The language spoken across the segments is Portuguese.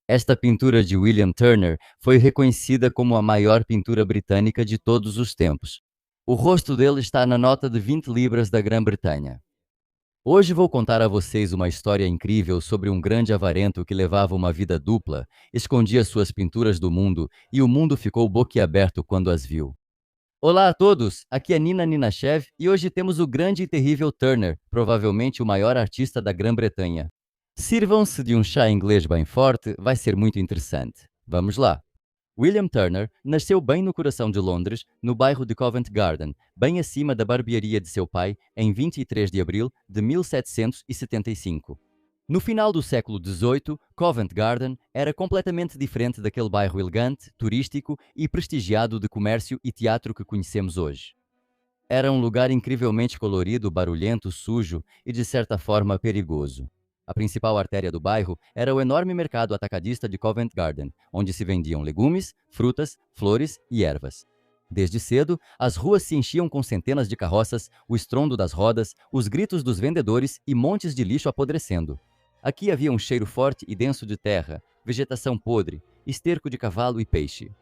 Esta pintura de William Turner foi reconhecida como a maior pintura britânica de todos os tempos. O rosto dele está na nota de 20 libras da Grã-Bretanha. Hoje vou contar a vocês uma história incrível sobre um grande avarento que levava uma vida dupla, escondia suas pinturas do mundo e o mundo ficou boquiaberto quando as viu. Olá a todos, aqui é Nina Ninashev e hoje temos o grande e terrível Turner, provavelmente o maior artista da Grã-Bretanha. Sirvam-se de um chá inglês bem forte, vai ser muito interessante. Vamos lá. William Turner nasceu bem no coração de Londres, no bairro de Covent Garden, bem acima da barbearia de seu pai, em 23 de abril de 1775. No final do século XVIII, Covent Garden era completamente diferente daquele bairro elegante, turístico e prestigiado de comércio e teatro que conhecemos hoje. Era um lugar incrivelmente colorido, barulhento, sujo e, de certa forma, perigoso. A principal artéria do bairro era o enorme mercado atacadista de Covent Garden, onde se vendiam legumes, frutas, flores e ervas. Desde cedo, as ruas se enchiam com centenas de carroças, o estrondo das rodas, os gritos dos vendedores e montes de lixo apodrecendo. Aqui havia um cheiro forte e denso de terra, vegetação podre, esterco de cavalo e peixe.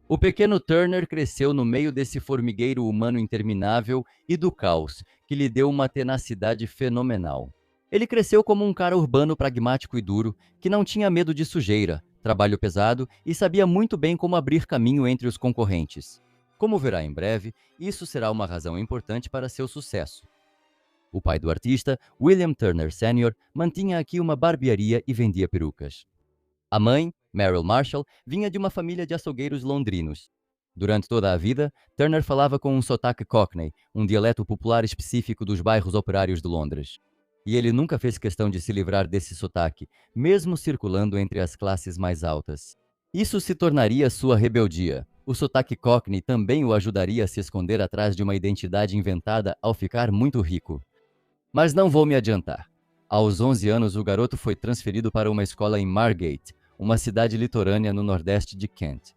O pequeno Turner cresceu no meio desse formigueiro humano interminável e do caos, que lhe deu uma tenacidade fenomenal. Ele cresceu como um cara urbano pragmático e duro, que não tinha medo de sujeira, trabalho pesado e sabia muito bem como abrir caminho entre os concorrentes. Como verá em breve, isso será uma razão importante para seu sucesso. O pai do artista, William Turner Sr., mantinha aqui uma barbearia e vendia perucas. A mãe, Meryl Marshall, vinha de uma família de açougueiros londrinos. Durante toda a vida, Turner falava com um sotaque Cockney, um dialeto popular específico dos bairros operários de Londres. E ele nunca fez questão de se livrar desse sotaque, mesmo circulando entre as classes mais altas. Isso se tornaria sua rebeldia. O sotaque Cockney também o ajudaria a se esconder atrás de uma identidade inventada ao ficar muito rico. Mas não vou me adiantar. Aos 11 anos, o garoto foi transferido para uma escola em Margate, uma cidade litorânea no nordeste de Kent.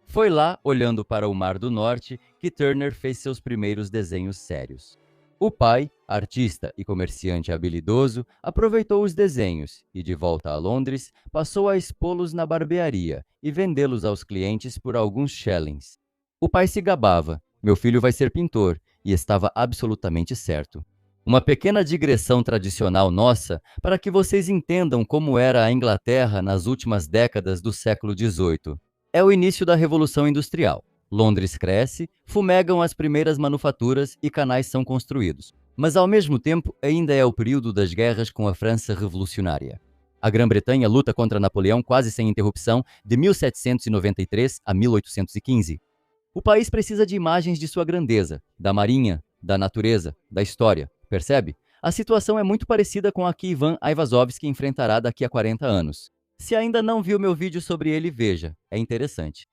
Foi lá, olhando para o Mar do Norte, que Turner fez seus primeiros desenhos sérios. O pai, artista e comerciante habilidoso, aproveitou os desenhos e, de volta a Londres, passou a expô-los na barbearia e vendê-los aos clientes por alguns shillings. O pai se gabava: meu filho vai ser pintor, e estava absolutamente certo. Uma pequena digressão tradicional nossa para que vocês entendam como era a Inglaterra nas últimas décadas do século XVIII. É o início da Revolução Industrial. Londres cresce, fumegam as primeiras manufaturas e canais são construídos. Mas, ao mesmo tempo, ainda é o período das guerras com a França revolucionária. A Grã-Bretanha luta contra Napoleão quase sem interrupção de 1793 a 1815. O país precisa de imagens de sua grandeza, da marinha, da natureza, da história. Percebe? A situação é muito parecida com a que Ivan Aivazovsky enfrentará daqui a 40 anos. Se ainda não viu meu vídeo sobre ele, veja, é interessante.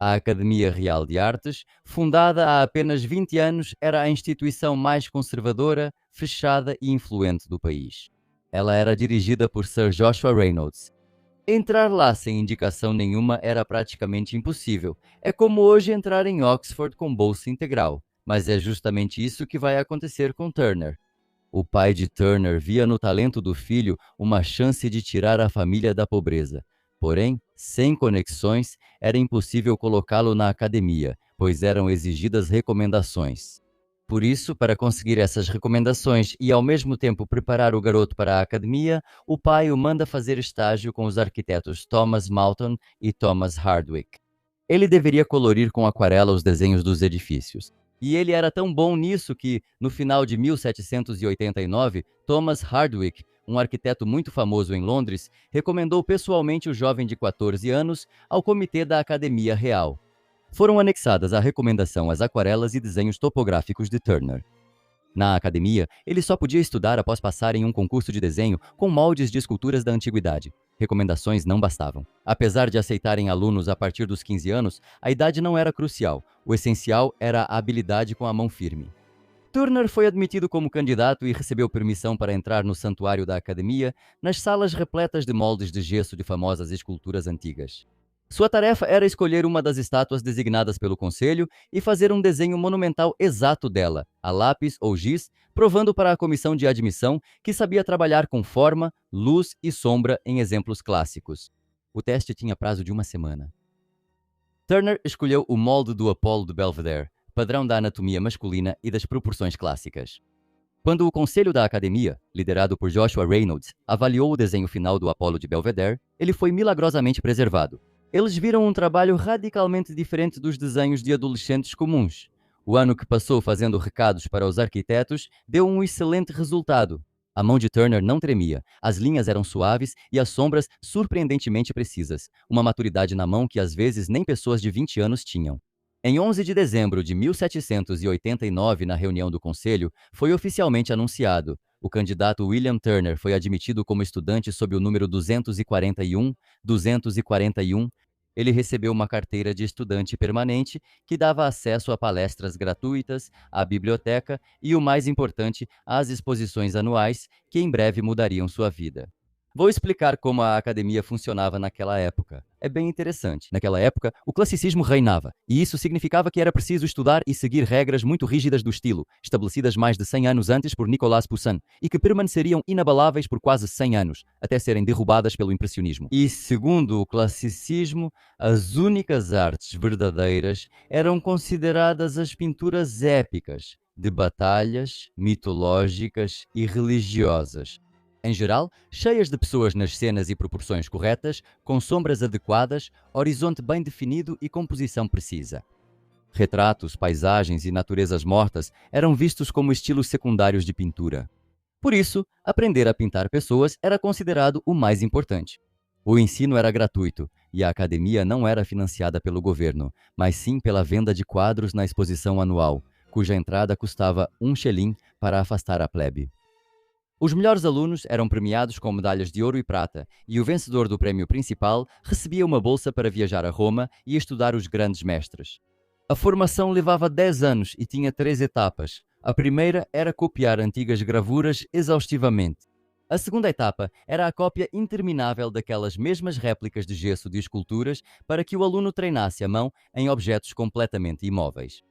A Academia Real de Artes, fundada há apenas 20 anos, era a instituição mais conservadora, fechada e influente do país. Ela era dirigida por Sir Joshua Reynolds. Entrar lá sem indicação nenhuma era praticamente impossível. É como hoje entrar em Oxford com bolsa integral. Mas é justamente isso que vai acontecer com Turner. O pai de Turner via no talento do filho uma chance de tirar a família da pobreza. Porém, sem conexões, era impossível colocá-lo na academia, pois eram exigidas recomendações. Por isso, para conseguir essas recomendações e ao mesmo tempo preparar o garoto para a academia, o pai o manda fazer estágio com os arquitetos Thomas Malton e Thomas Hardwick. Ele deveria colorir com aquarela os desenhos dos edifícios. E ele era tão bom nisso que, no final de 1789, Thomas Hardwick, um arquiteto muito famoso em Londres, recomendou pessoalmente o jovem de 14 anos ao comitê da Academia Real. Foram anexadas à recomendação as aquarelas e desenhos topográficos de Turner. Na academia, ele só podia estudar após passar em um concurso de desenho com moldes de esculturas da antiguidade. Recomendações não bastavam. Apesar de aceitarem alunos a partir dos 15 anos, a idade não era crucial. O essencial era a habilidade com a mão firme. Turner foi admitido como candidato e recebeu permissão para entrar no santuário da academia, nas salas repletas de moldes de gesso de famosas esculturas antigas. Sua tarefa era escolher uma das estátuas designadas pelo conselho e fazer um desenho monumental exato dela, a lápis ou giz, provando para a comissão de admissão que sabia trabalhar com forma, luz e sombra em exemplos clássicos. O teste tinha prazo de uma semana. Turner escolheu o molde do Apollo de Belvedere, padrão da anatomia masculina e das proporções clássicas. Quando o conselho da academia, liderado por Joshua Reynolds, avaliou o desenho final do Apollo de Belvedere, ele foi milagrosamente preservado. Eles viram um trabalho radicalmente diferente dos desenhos de adolescentes comuns. O ano que passou fazendo recados para os arquitetos deu um excelente resultado. A mão de Turner não tremia, as linhas eram suaves e as sombras surpreendentemente precisas, uma maturidade na mão que às vezes nem pessoas de 20 anos tinham. Em 11 de dezembro de 1789, na reunião do conselho, foi oficialmente anunciado. O candidato William Turner foi admitido como estudante sob o número 241. Ele recebeu uma carteira de estudante permanente que dava acesso a palestras gratuitas, à biblioteca e, o mais importante, às exposições anuais que em breve mudariam sua vida. Vou explicar como a academia funcionava naquela época. É bem interessante. Naquela época, o classicismo reinava, e isso significava que era preciso estudar e seguir regras muito rígidas do estilo, estabelecidas mais de 100 anos antes por Nicolas Poussin, e que permaneceriam inabaláveis por quase 100 anos, até serem derrubadas pelo impressionismo. E, segundo o classicismo, as únicas artes verdadeiras eram consideradas as pinturas épicas, de batalhas, mitológicas e religiosas. Em geral, cheias de pessoas nas cenas e proporções corretas, com sombras adequadas, horizonte bem definido e composição precisa. Retratos, paisagens e naturezas mortas eram vistos como estilos secundários de pintura. Por isso, aprender a pintar pessoas era considerado o mais importante. O ensino era gratuito e a academia não era financiada pelo governo, mas sim pela venda de quadros na exposição anual, cuja entrada custava 1 xelim para afastar a plebe. Os melhores alunos eram premiados com medalhas de ouro e prata, e o vencedor do prémio principal recebia uma bolsa para viajar a Roma e estudar os grandes mestres. A formação levava 10 anos e tinha 3 etapas. A primeira era copiar antigas gravuras exaustivamente. A segunda etapa era a cópia interminável daquelas mesmas réplicas de gesso de esculturas para que o aluno treinasse a mão em objetos completamente imóveis.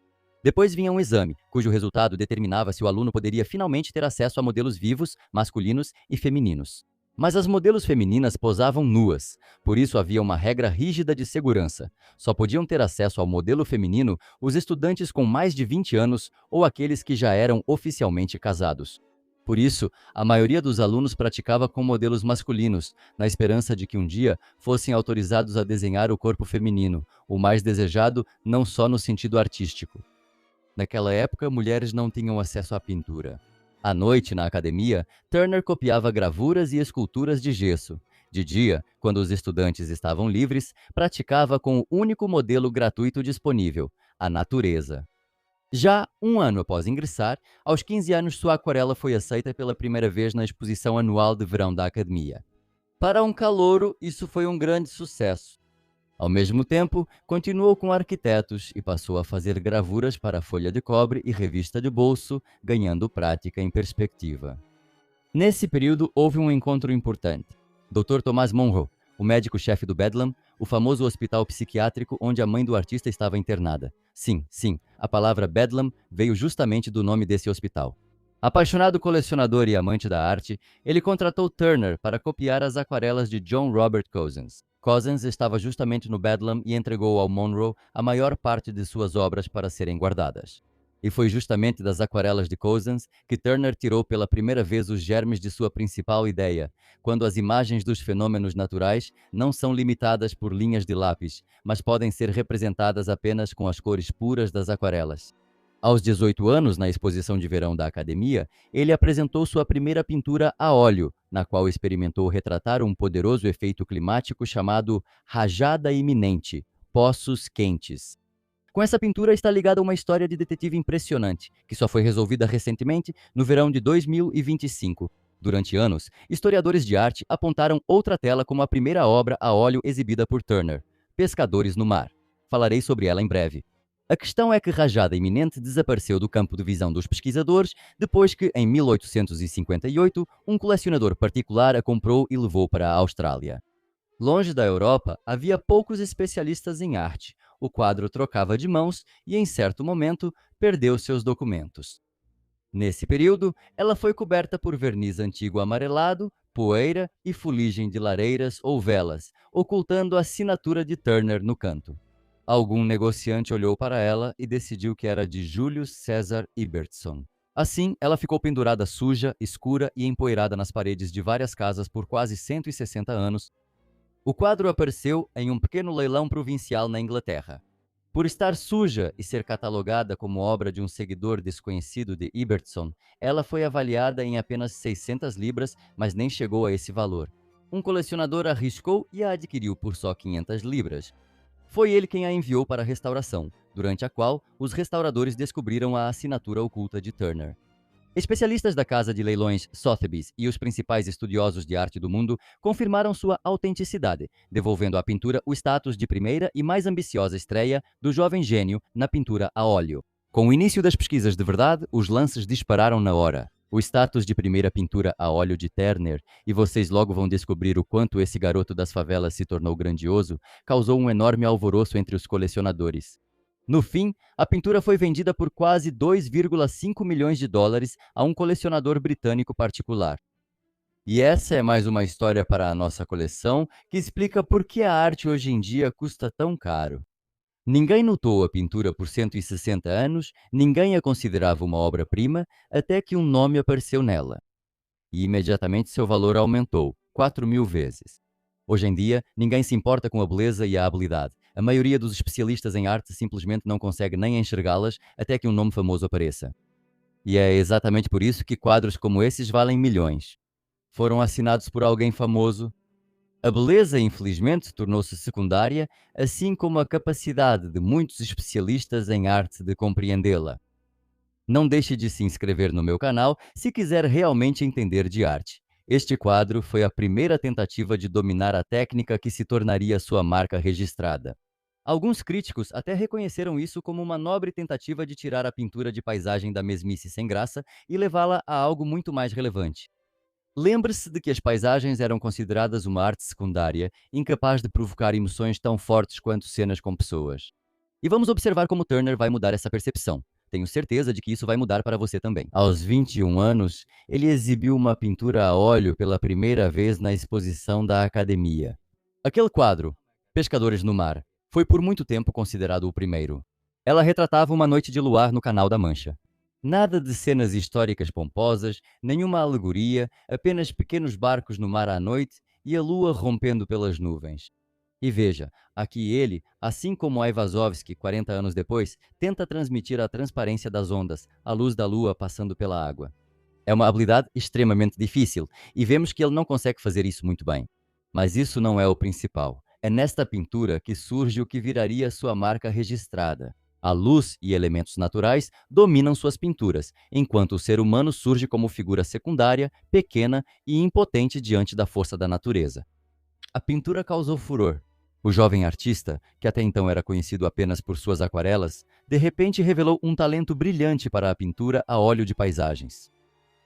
Depois vinha um exame, cujo resultado determinava se o aluno poderia finalmente ter acesso a modelos vivos, masculinos e femininos. Mas as modelos femininas posavam nuas, por isso havia uma regra rígida de segurança. Só podiam ter acesso ao modelo feminino os estudantes com mais de 20 anos ou aqueles que já eram oficialmente casados. Por isso, a maioria dos alunos praticava com modelos masculinos, na esperança de que um dia fossem autorizados a desenhar o corpo feminino, o mais desejado não só no sentido artístico. Naquela época, mulheres não tinham acesso à pintura. À noite, na academia, Turner copiava gravuras e esculturas de gesso. De dia, quando os estudantes estavam livres, praticava com o único modelo gratuito disponível, a natureza. Já um ano após ingressar, aos 15 anos sua aquarela foi aceita pela primeira vez na exposição anual de verão da academia. Para um calouro, isso foi um grande sucesso. Ao mesmo tempo, continuou com arquitetos e passou a fazer gravuras para folha de cobre e revista de bolso, ganhando prática em perspectiva. Nesse período, houve um encontro importante. Dr. Thomas Monro, o médico-chefe do Bedlam, o famoso hospital psiquiátrico onde a mãe do artista estava internada. Sim, a palavra Bedlam veio justamente do nome desse hospital. Apaixonado colecionador e amante da arte, ele contratou Turner para copiar as aquarelas de John Robert Cousins. Cousins estava justamente no Bedlam e entregou ao Monro a maior parte de suas obras para serem guardadas. E foi justamente das aquarelas de Cousins que Turner tirou pela primeira vez os germes de sua principal ideia, quando as imagens dos fenômenos naturais não são limitadas por linhas de lápis, mas podem ser representadas apenas com as cores puras das aquarelas. Aos 18 anos, na exposição de verão da academia, ele apresentou sua primeira pintura a óleo, na qual experimentou retratar um poderoso efeito climático chamado rajada iminente, poços quentes. Com essa pintura está ligada uma história de detetive impressionante, que só foi resolvida recentemente, no verão de 2025. Durante anos, historiadores de arte apontaram outra tela como a primeira obra a óleo exibida por Turner, Pescadores no Mar. Falarei sobre ela em breve. A questão é que Rajada Iminente desapareceu do campo de visão dos pesquisadores depois que, em 1858, um colecionador particular a comprou e levou para a Austrália. Longe da Europa, havia poucos especialistas em arte. O quadro trocava de mãos e, em certo momento, perdeu seus documentos. Nesse período, ela foi coberta por verniz antigo amarelado, poeira e fuligem de lareiras ou velas, ocultando a assinatura de Turner no canto. Algum negociante olhou para ela e decidiu que era de Julius Caesar Ibbetson. Assim, ela ficou pendurada suja, escura e empoeirada nas paredes de várias casas por quase 160 anos. O quadro apareceu em um pequeno leilão provincial na Inglaterra. Por estar suja e ser catalogada como obra de um seguidor desconhecido de Ibbetson, ela foi avaliada em apenas 600 libras, mas nem chegou a esse valor. Um colecionador arriscou e a adquiriu por só 500 libras. Foi ele quem a enviou para a restauração, durante a qual os restauradores descobriram a assinatura oculta de Turner. Especialistas da casa de leilões Sotheby's e os principais estudiosos de arte do mundo confirmaram sua autenticidade, devolvendo à pintura o status de primeira e mais ambiciosa estreia do jovem gênio na pintura a óleo. Com o início das pesquisas de verdade, os lances dispararam na hora. O status de primeira pintura a óleo de Turner, e vocês logo vão descobrir o quanto esse garoto das favelas se tornou grandioso, causou um enorme alvoroço entre os colecionadores. No fim, a pintura foi vendida por quase 2,5 milhões de dólares a um colecionador britânico particular. E essa é mais uma história para a nossa coleção que explica por que a arte hoje em dia custa tão caro. Ninguém notou a pintura por 160 anos, ninguém a considerava uma obra-prima, até que um nome apareceu nela. E imediatamente seu valor aumentou, 4.000 vezes. Hoje em dia, ninguém se importa com a beleza e a habilidade. A maioria dos especialistas em arte simplesmente não consegue nem enxergá-las até que um nome famoso apareça. E é exatamente por isso que quadros como esses valem milhões. Foram assinados por alguém famoso. A beleza, infelizmente, tornou-se secundária, assim como a capacidade de muitos especialistas em arte de compreendê-la. Não deixe de se inscrever no meu canal se quiser realmente entender de arte. Este quadro foi a primeira tentativa de dominar a técnica que se tornaria sua marca registrada. Alguns críticos até reconheceram isso como uma nobre tentativa de tirar a pintura de paisagem da mesmice sem graça e levá-la a algo muito mais relevante. Lembre-se de que as paisagens eram consideradas uma arte secundária, incapaz de provocar emoções tão fortes quanto cenas com pessoas. E vamos observar como Turner vai mudar essa percepção. Tenho certeza de que isso vai mudar para você também. Aos 21 anos, ele exibiu uma pintura a óleo pela primeira vez na exposição da Academia. Aquele quadro, Pescadores no Mar, foi por muito tempo considerado o primeiro. Ela retratava uma noite de luar no Canal da Mancha. Nada de cenas históricas pomposas, nenhuma alegoria, apenas pequenos barcos no mar à noite e a lua rompendo pelas nuvens. E veja, aqui ele, assim como Aiwazowski 40 anos depois, tenta transmitir a transparência das ondas, a luz da lua passando pela água. É uma habilidade extremamente difícil e vemos que ele não consegue fazer isso muito bem. Mas isso não é o principal. É nesta pintura que surge o que viraria sua marca registrada. A luz e elementos naturais dominam suas pinturas, enquanto o ser humano surge como figura secundária, pequena e impotente diante da força da natureza. A pintura causou furor. O jovem artista, que até então era conhecido apenas por suas aquarelas, de repente revelou um talento brilhante para a pintura a óleo de paisagens.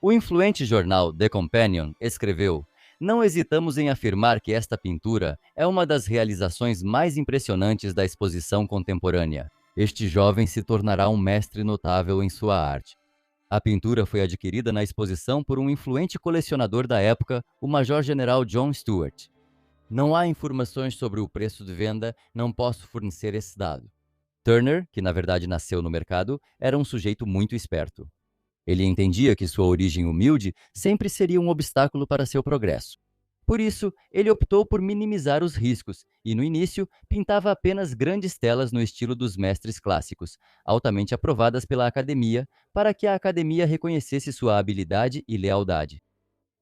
O influente jornal The Companion escreveu: "Não hesitamos em afirmar que esta pintura é uma das realizações mais impressionantes da exposição contemporânea. Este jovem se tornará um mestre notável em sua arte." A pintura foi adquirida na exposição por um influente colecionador da época, o Major-General John Stuart. Não há informações sobre o preço de venda, não posso fornecer esse dado. Turner, que na verdade nasceu no mercado, era um sujeito muito esperto. Ele entendia que sua origem humilde sempre seria um obstáculo para seu progresso. Por isso, ele optou por minimizar os riscos e, no início, pintava apenas grandes telas no estilo dos mestres clássicos, altamente aprovadas pela Academia, para que a Academia reconhecesse sua habilidade e lealdade.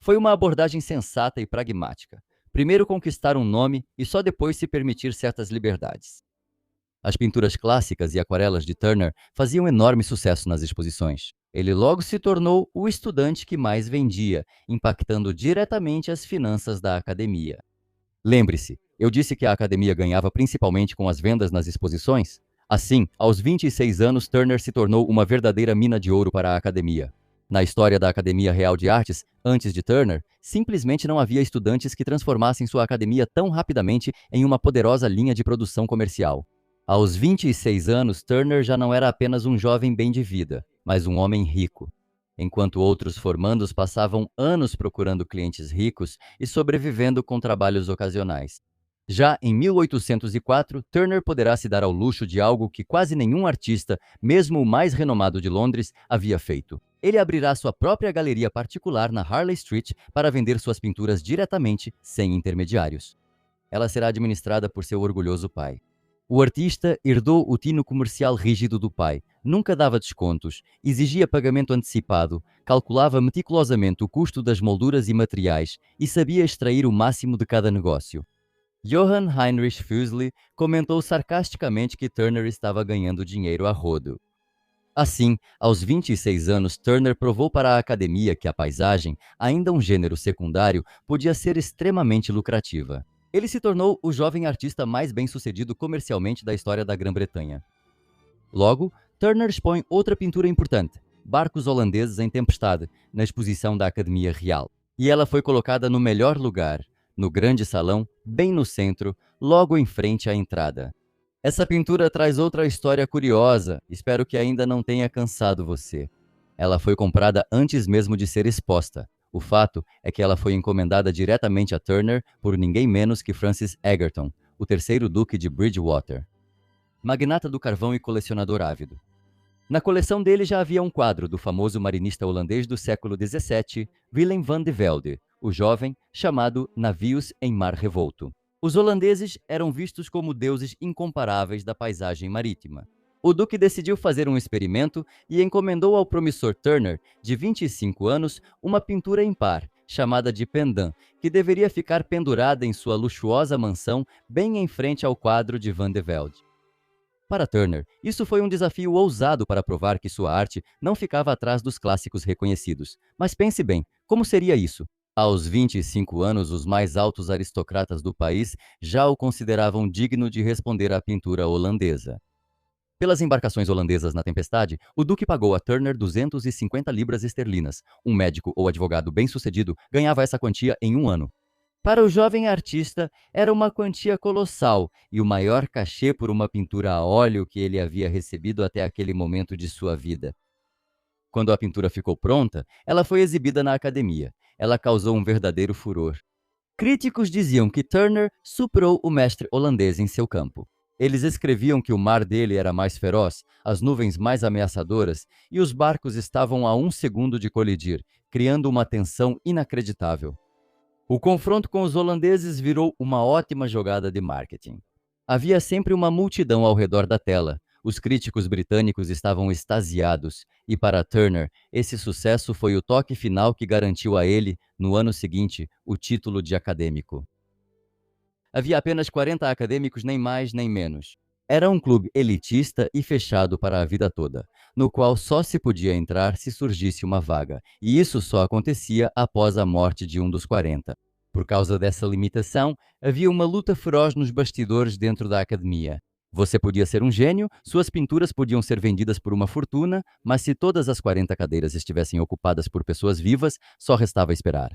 Foi uma abordagem sensata e pragmática. Primeiro conquistar um nome e só depois se permitir certas liberdades. As pinturas clássicas e aquarelas de Turner faziam enorme sucesso nas exposições. Ele logo se tornou o estudante que mais vendia, impactando diretamente as finanças da Academia. Lembre-se, eu disse que a Academia ganhava principalmente com as vendas nas exposições? Assim, aos 26 anos, Turner se tornou uma verdadeira mina de ouro para a Academia. Na história da Academia Real de Artes, antes de Turner, simplesmente não havia estudantes que transformassem sua academia tão rapidamente em uma poderosa linha de produção comercial. Aos 26 anos, Turner já não era apenas um jovem bem de vida, mas um homem rico. enquanto outros formandos passavam anos procurando clientes ricos e sobrevivendo com trabalhos ocasionais. Já em 1804, Turner poderá se dar ao luxo de algo que quase nenhum artista, mesmo o mais renomado de Londres, havia feito. Ele abrirá sua própria galeria particular na Harley Street para vender suas pinturas diretamente, sem intermediários. Ela será administrada por seu orgulhoso pai. O artista herdou o tino comercial rígido do pai, nunca dava descontos, exigia pagamento antecipado, calculava meticulosamente o custo das molduras e materiais e sabia extrair o máximo de cada negócio. Johann Heinrich Füssli comentou sarcasticamente que Turner estava ganhando dinheiro a rodo. Assim, aos 26 anos, Turner provou para a academia que a paisagem, ainda um gênero secundário, podia ser extremamente lucrativa. Ele se tornou o jovem artista mais bem-sucedido comercialmente da história da Grã-Bretanha. Logo, Turner expõe outra pintura importante, barcos holandeses em tempestade, na exposição da Academia Real. E ela foi colocada no melhor lugar, no grande salão, bem no centro, logo em frente à entrada. Essa pintura traz outra história curiosa, espero que ainda não tenha cansado você. Ela foi comprada antes mesmo de ser exposta. O fato é que ela foi encomendada diretamente a Turner por ninguém menos que Francis Egerton, o terceiro duque de Bridgewater. Magnata do carvão e colecionador ávido. Na coleção dele já havia um quadro do famoso marinista holandês do século XVII, Willem van de Velde, o jovem, chamado Navios em Mar Revolto. Os holandeses eram vistos como deuses incomparáveis da paisagem marítima. O duque decidiu fazer um experimento e encomendou ao promissor Turner, de 25 anos, uma pintura impar, chamada de pendant, que deveria ficar pendurada em sua luxuosa mansão bem em frente ao quadro de Van de Velde. Para Turner, isso foi um desafio ousado para provar que sua arte não ficava atrás dos clássicos reconhecidos. Mas pense bem, como seria isso? Aos 25 anos, os mais altos aristocratas do país já o consideravam digno de responder à pintura holandesa. Pelas embarcações holandesas na tempestade, o duque pagou a Turner 250 libras esterlinas. Um médico ou advogado bem-sucedido ganhava essa quantia em um ano. Para o jovem artista, era uma quantia colossal e o maior cachê por uma pintura a óleo que ele havia recebido até aquele momento de sua vida. Quando a pintura ficou pronta, ela foi exibida na academia. Ela causou um verdadeiro furor. Críticos diziam que Turner superou o mestre holandês em seu campo. Eles escreviam que o mar dele era mais feroz, as nuvens mais ameaçadoras e os barcos estavam a um segundo de colidir, criando uma tensão inacreditável. O confronto com os holandeses virou uma ótima jogada de marketing. Havia sempre uma multidão ao redor da tela. Os críticos britânicos estavam extasiados, e para Turner, esse sucesso foi o toque final que garantiu a ele, no ano seguinte, o título de acadêmico. Havia apenas 40 acadêmicos, nem mais nem menos. Era um clube elitista e fechado para a vida toda, no qual só se podia entrar se surgisse uma vaga, e isso só acontecia após a morte de um dos 40. Por causa dessa limitação, havia uma luta feroz nos bastidores dentro da academia. Você podia ser um gênio, suas pinturas podiam ser vendidas por uma fortuna, mas se todas as 40 cadeiras estivessem ocupadas por pessoas vivas, só restava esperar.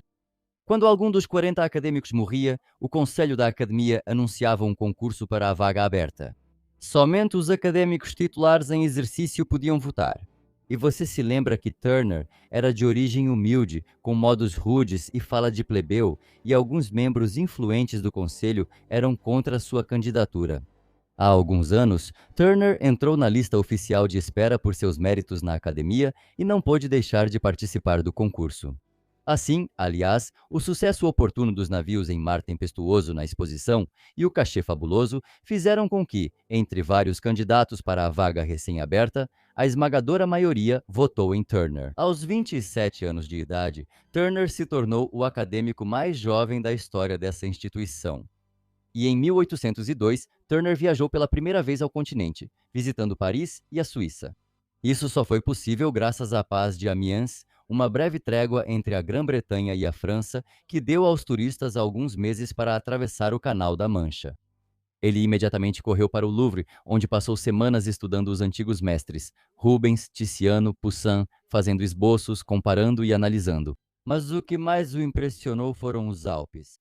Quando algum dos 40 acadêmicos morria, o conselho da academia anunciava um concurso para a vaga aberta. Somente os acadêmicos titulares em exercício podiam votar. E você se lembra que Turner era de origem humilde, com modos rudes e fala de plebeu, e alguns membros influentes do conselho eram contra sua candidatura. Há alguns anos, Turner entrou na lista oficial de espera por seus méritos na academia e não pôde deixar de participar do concurso. Assim, aliás, o sucesso oportuno dos navios em mar tempestuoso na exposição e o cachê fabuloso fizeram com que, entre vários candidatos para a vaga recém-aberta, a esmagadora maioria votou em Turner. Aos 27 anos de idade, Turner se tornou o acadêmico mais jovem da história dessa instituição. E em 1802, Turner viajou pela primeira vez ao continente, visitando Paris e a Suíça. Isso só foi possível graças à paz de Amiens, uma breve trégua entre a Grã-Bretanha e a França, que deu aos turistas alguns meses para atravessar o Canal da Mancha. Ele imediatamente correu para o Louvre, onde passou semanas estudando os antigos mestres, Rubens, Tiziano, Poussin, fazendo esboços, comparando e analisando. Mas o que mais o impressionou foram os Alpes.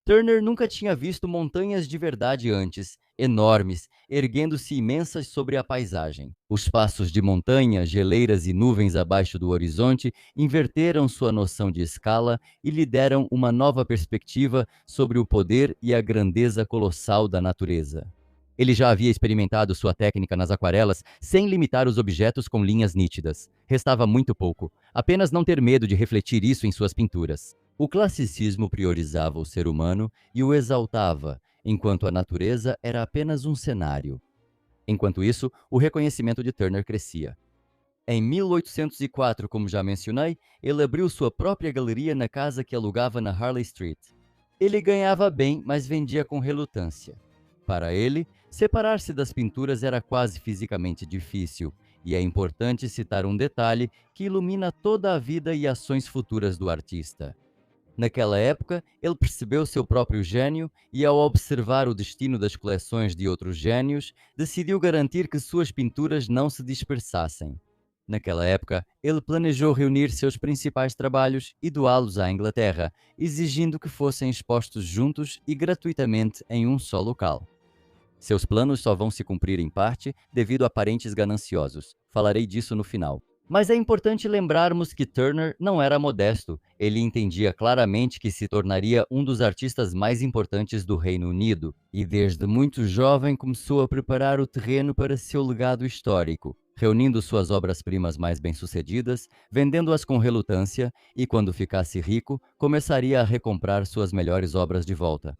Turner nunca tinha visto montanhas de verdade antes, enormes, erguendo-se imensas sobre a paisagem. Os passos de montanha, geleiras e nuvens abaixo do horizonte inverteram sua noção de escala e lhe deram uma nova perspectiva sobre o poder e a grandeza colossal da natureza. Ele já havia experimentado sua técnica nas aquarelas sem limitar os objetos com linhas nítidas. Restava muito pouco, apenas não ter medo de refletir isso em suas pinturas. O classicismo priorizava o ser humano e o exaltava, enquanto a natureza era apenas um cenário. Enquanto isso, o reconhecimento de Turner crescia. Em 1804, como já mencionei, ele abriu sua própria galeria na casa que alugava na Harley Street. Ele ganhava bem, mas vendia com relutância. Para ele, separar-se das pinturas era quase fisicamente difícil, e é importante citar um detalhe que ilumina toda a vida e ações futuras do artista. Naquela época, ele percebeu seu próprio gênio e, ao observar o destino das coleções de outros gênios, decidiu garantir que suas pinturas não se dispersassem. Naquela época, ele planejou reunir seus principais trabalhos e doá-los à Inglaterra, exigindo que fossem expostos juntos e gratuitamente em um só local. Seus planos só vão se cumprir em parte devido a parentes gananciosos. Falarei disso no final. Mas é importante lembrarmos que Turner não era modesto. Ele entendia claramente que se tornaria um dos artistas mais importantes do Reino Unido e desde muito jovem começou a preparar o terreno para seu legado histórico, reunindo suas obras-primas mais bem-sucedidas, vendendo-as com relutância e, quando ficasse rico, começaria a recomprar suas melhores obras de volta.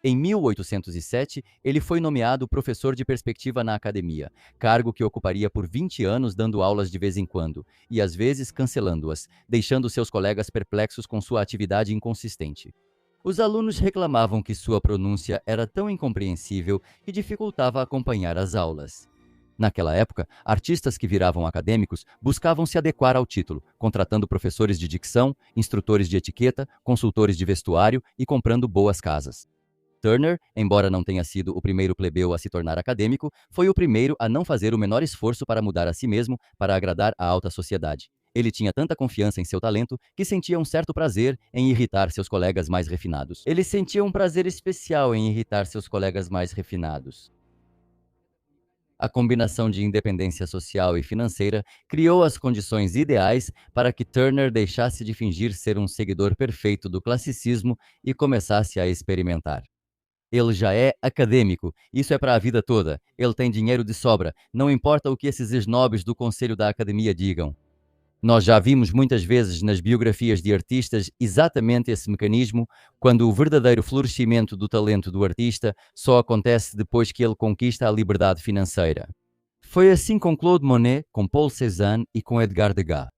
Em 1807, ele foi nomeado professor de perspectiva na academia, cargo que ocuparia por 20 anos dando aulas de vez em quando, e às vezes cancelando-as, deixando seus colegas perplexos com sua atividade inconsistente. Os alunos reclamavam que sua pronúncia era tão incompreensível que dificultava acompanhar as aulas. Naquela época, artistas que viravam acadêmicos buscavam se adequar ao título, contratando professores de dicção, instrutores de etiqueta, consultores de vestuário e comprando boas casas. Turner, embora não tenha sido o primeiro plebeu a se tornar acadêmico, foi o primeiro a não fazer o menor esforço para mudar a si mesmo para agradar a alta sociedade. Ele tinha tanta confiança em seu talento que sentia um certo prazer em irritar seus colegas mais refinados. Ele sentia um prazer especial em irritar seus colegas mais refinados. A combinação de independência social e financeira criou as condições ideais para que Turner deixasse de fingir ser um seguidor perfeito do classicismo e começasse a experimentar. Ele já é acadêmico, isso é para a vida toda. Ele tem dinheiro de sobra, não importa o que esses snobs do conselho da academia digam. Nós já vimos muitas vezes nas biografias de artistas exatamente esse mecanismo, quando o verdadeiro florescimento do talento do artista só acontece depois que ele conquista a liberdade financeira. Foi assim com Claude Monet, com Paul Cézanne e com Edgar Degas.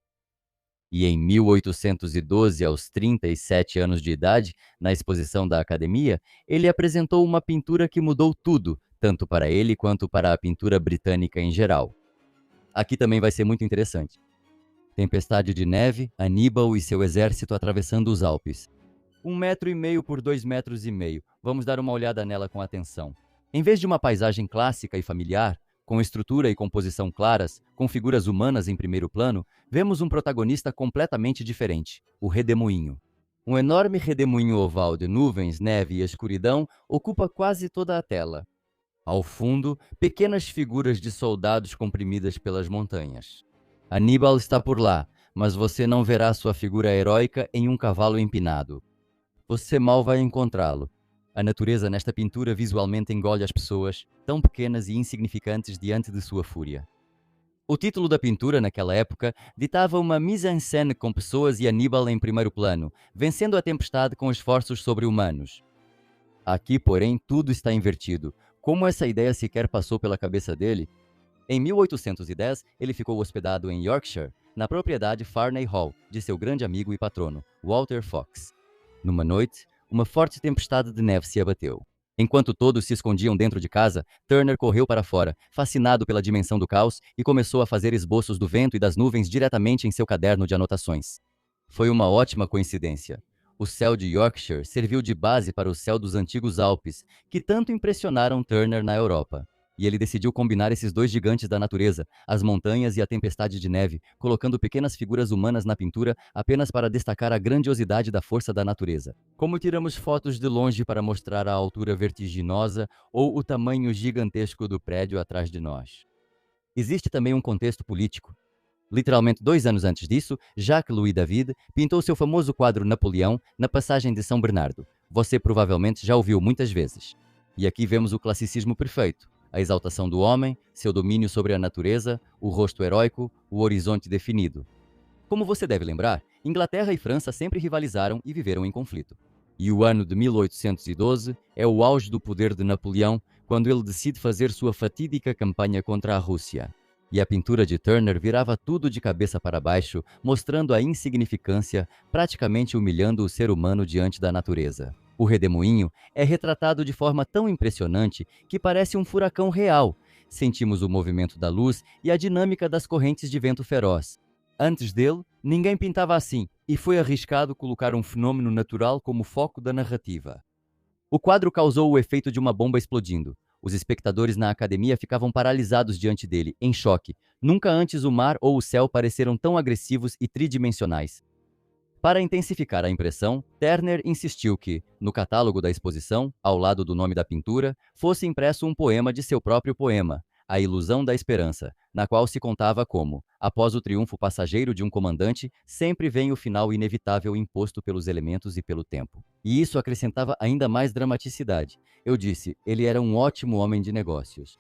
E em 1812, aos 37 anos de idade, na exposição da Academia, ele apresentou uma pintura que mudou tudo, tanto para ele quanto para a pintura britânica em geral. Aqui também vai ser muito interessante. Tempestade de neve, Aníbal e seu exército atravessando os Alpes. 1,5 m por 2,5 m. Vamos dar uma olhada nela com atenção. Em vez de uma paisagem clássica e familiar, com estrutura e composição claras, com figuras humanas em primeiro plano, vemos um protagonista completamente diferente, o redemoinho. Um enorme redemoinho oval de nuvens, neve e escuridão ocupa quase toda a tela. Ao fundo, pequenas figuras de soldados comprimidas pelas montanhas. Aníbal está por lá, mas você não verá sua figura heróica em um cavalo empinado. Você mal vai encontrá-lo. A natureza nesta pintura visualmente engole as pessoas, tão pequenas e insignificantes diante de sua fúria. O título da pintura, naquela época, ditava uma mise-en-scène com pessoas e Aníbal em primeiro plano, vencendo a tempestade com esforços sobre-humanos. Aqui, porém, tudo está invertido. Como essa ideia sequer passou pela cabeça dele? Em 1810, ele ficou hospedado em Yorkshire, na propriedade Farney Hall, de seu grande amigo e patrono, Walter Fox. Numa noite, uma forte tempestade de neve se abateu. Enquanto todos se escondiam dentro de casa, Turner correu para fora, fascinado pela dimensão do caos, e começou a fazer esboços do vento e das nuvens diretamente em seu caderno de anotações. Foi uma ótima coincidência. O céu de Yorkshire serviu de base para o céu dos antigos Alpes, que tanto impressionaram Turner na Europa. E ele decidiu combinar esses dois gigantes da natureza, as montanhas e a tempestade de neve, colocando pequenas figuras humanas na pintura apenas para destacar a grandiosidade da força da natureza. Como tiramos fotos de longe para mostrar a altura vertiginosa ou o tamanho gigantesco do prédio atrás de nós. Existe também um contexto político. Literalmente 2 anos antes disso, Jacques-Louis David pintou seu famoso quadro Napoleão na passagem de São Bernardo. Você provavelmente já ouviu muitas vezes. E aqui vemos o classicismo perfeito. A exaltação do homem, seu domínio sobre a natureza, o rosto heróico, o horizonte definido. Como você deve lembrar, Inglaterra e França sempre rivalizaram e viveram em conflito. E o ano de 1812 é o auge do poder de Napoleão, quando ele decide fazer sua fatídica campanha contra a Rússia. E a pintura de Turner virava tudo de cabeça para baixo, mostrando a insignificância, praticamente humilhando o ser humano diante da natureza. O redemoinho é retratado de forma tão impressionante que parece um furacão real. Sentimos o movimento da luz e a dinâmica das correntes de vento feroz. Antes dele, ninguém pintava assim, e foi arriscado colocar um fenômeno natural como foco da narrativa. O quadro causou o efeito de uma bomba explodindo. Os espectadores na academia ficavam paralisados diante dele, em choque. Nunca antes o mar ou o céu pareceram tão agressivos e tridimensionais. Para intensificar a impressão, Turner insistiu que, no catálogo da exposição, ao lado do nome da pintura, fosse impresso um poema de seu próprio poema, A Ilusão da Esperança, na qual se contava como, após o triunfo passageiro de um comandante, sempre vem o final inevitável imposto pelos elementos e pelo tempo. E isso acrescentava ainda mais dramaticidade. Eu disse, ele era um ótimo homem de negócios.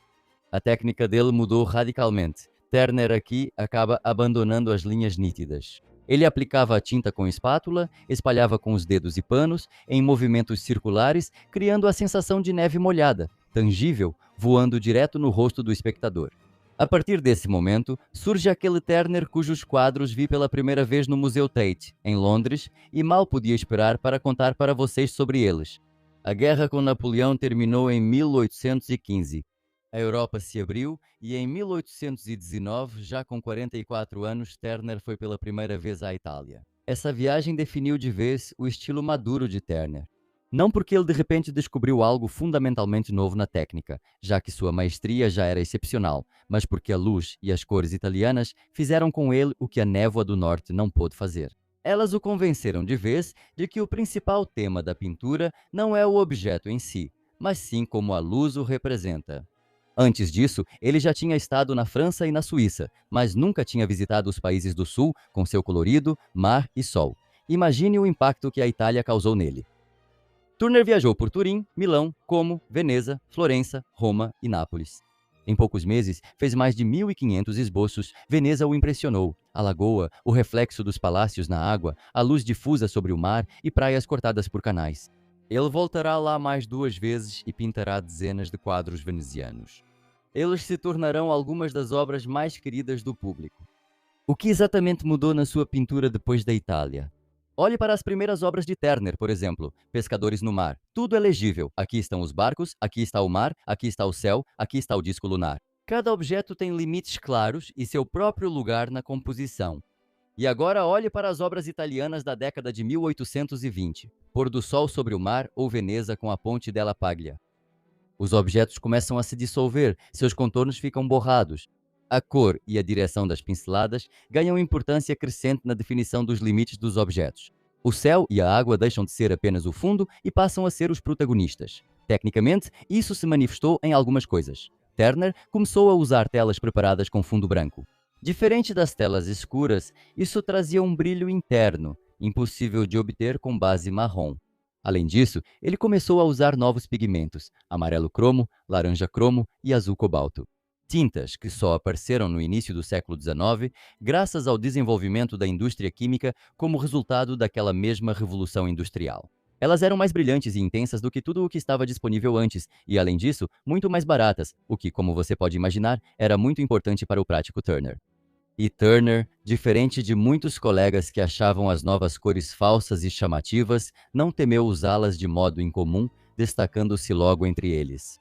A técnica dele mudou radicalmente. Turner aqui acaba abandonando as linhas nítidas. Ele aplicava a tinta com espátula, espalhava com os dedos e panos, em movimentos circulares, criando a sensação de neve molhada, tangível, voando direto no rosto do espectador. A partir desse momento, surge aquele Turner cujos quadros vi pela primeira vez no Museu Tate, em Londres, e mal podia esperar para contar para vocês sobre eles. A guerra com Napoleão terminou em 1815. A Europa se abriu e em 1819, já com 44 anos, Turner foi pela primeira vez à Itália. Essa viagem definiu de vez o estilo maduro de Turner. Não porque ele de repente descobriu algo fundamentalmente novo na técnica, já que sua maestria já era excepcional, mas porque a luz e as cores italianas fizeram com ele o que a névoa do norte não pôde fazer. Elas o convenceram de vez de que o principal tema da pintura não é o objeto em si, mas sim como a luz o representa. Antes disso, ele já tinha estado na França e na Suíça, mas nunca tinha visitado os países do sul com seu colorido, mar e sol. Imagine o impacto que a Itália causou nele. Turner viajou por Turim, Milão, Como, Veneza, Florença, Roma e Nápoles. Em poucos meses, fez mais de 1.500 esboços. Veneza o impressionou. A lagoa, o reflexo dos palácios na água, a luz difusa sobre o mar e praias cortadas por canais. Ele voltará lá mais 2 vezes e pintará dezenas de quadros venezianos. Eles se tornarão algumas das obras mais queridas do público. O que exatamente mudou na sua pintura depois da Itália? Olhe para as primeiras obras de Turner, por exemplo, Pescadores no Mar. Tudo é legível. Aqui estão os barcos, aqui está o mar, aqui está o céu, aqui está o disco lunar. Cada objeto tem limites claros e seu próprio lugar na composição. E agora olhe para as obras italianas da década de 1820. Pôr do sol sobre o mar ou Veneza com a ponte della Paglia. Os objetos começam a se dissolver, seus contornos ficam borrados. A cor e a direção das pinceladas ganham importância crescente na definição dos limites dos objetos. O céu e a água deixam de ser apenas o fundo e passam a ser os protagonistas. Tecnicamente, isso se manifestou em algumas coisas. Turner começou a usar telas preparadas com fundo branco. Diferente das telas escuras, isso trazia um brilho interno, impossível de obter com base marrom. Além disso, ele começou a usar novos pigmentos, amarelo cromo, laranja cromo e azul cobalto. Tintas que só apareceram no início do século XIX, graças ao desenvolvimento da indústria química como resultado daquela mesma revolução industrial. Elas eram mais brilhantes e intensas do que tudo o que estava disponível antes e, além disso, muito mais baratas, o que, como você pode imaginar, era muito importante para o prático Turner. E Turner, diferente de muitos colegas que achavam as novas cores falsas e chamativas, não temeu usá-las de modo incomum, destacando-se logo entre eles.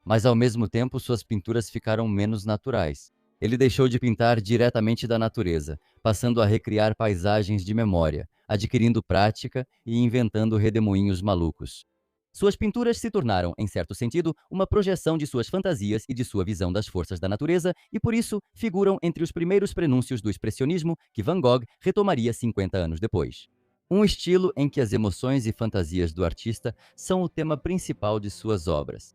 Mas ao mesmo tempo suas pinturas ficaram menos naturais. Ele deixou de pintar diretamente da natureza, passando a recriar paisagens de memória, adquirindo prática e inventando redemoinhos malucos. Suas pinturas se tornaram, em certo sentido, uma projeção de suas fantasias e de sua visão das forças da natureza e, por isso, figuram entre os primeiros prenúncios do expressionismo que Van Gogh retomaria 50 anos depois. Um estilo em que as emoções e fantasias do artista são o tema principal de suas obras.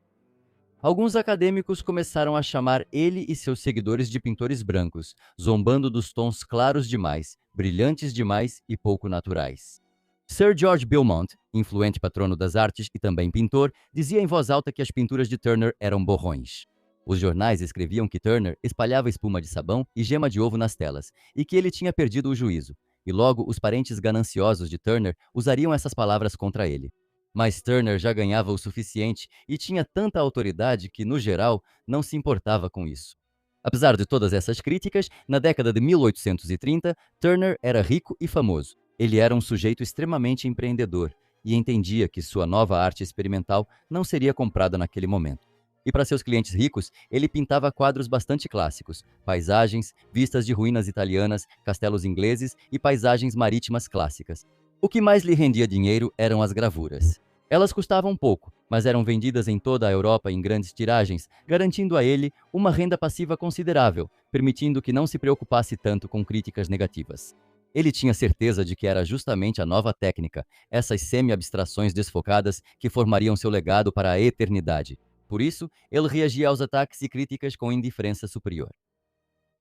Alguns acadêmicos começaram a chamar ele e seus seguidores de pintores brancos, zombando dos tons claros demais, brilhantes demais e pouco naturais. Sir George Beaumont, influente patrono das artes e também pintor, dizia em voz alta que as pinturas de Turner eram borrões. Os jornais escreviam que Turner espalhava espuma de sabão e gema de ovo nas telas, e que ele tinha perdido o juízo, e logo os parentes gananciosos de Turner usariam essas palavras contra ele. Mas Turner já ganhava o suficiente e tinha tanta autoridade que, no geral, não se importava com isso. Apesar de todas essas críticas, na década de 1830, Turner era rico e famoso. Ele era um sujeito extremamente empreendedor e entendia que sua nova arte experimental não seria comprada naquele momento. E para seus clientes ricos, ele pintava quadros bastante clássicos, paisagens, vistas de ruínas italianas, castelos ingleses e paisagens marítimas clássicas. O que mais lhe rendia dinheiro eram as gravuras. Elas custavam pouco, mas eram vendidas em toda a Europa em grandes tiragens, garantindo a ele uma renda passiva considerável, permitindo que não se preocupasse tanto com críticas negativas. Ele tinha certeza de que era justamente a nova técnica, essas semi-abstrações desfocadas, que formariam seu legado para a eternidade. Por isso, ele reagia aos ataques e críticas com indiferença superior.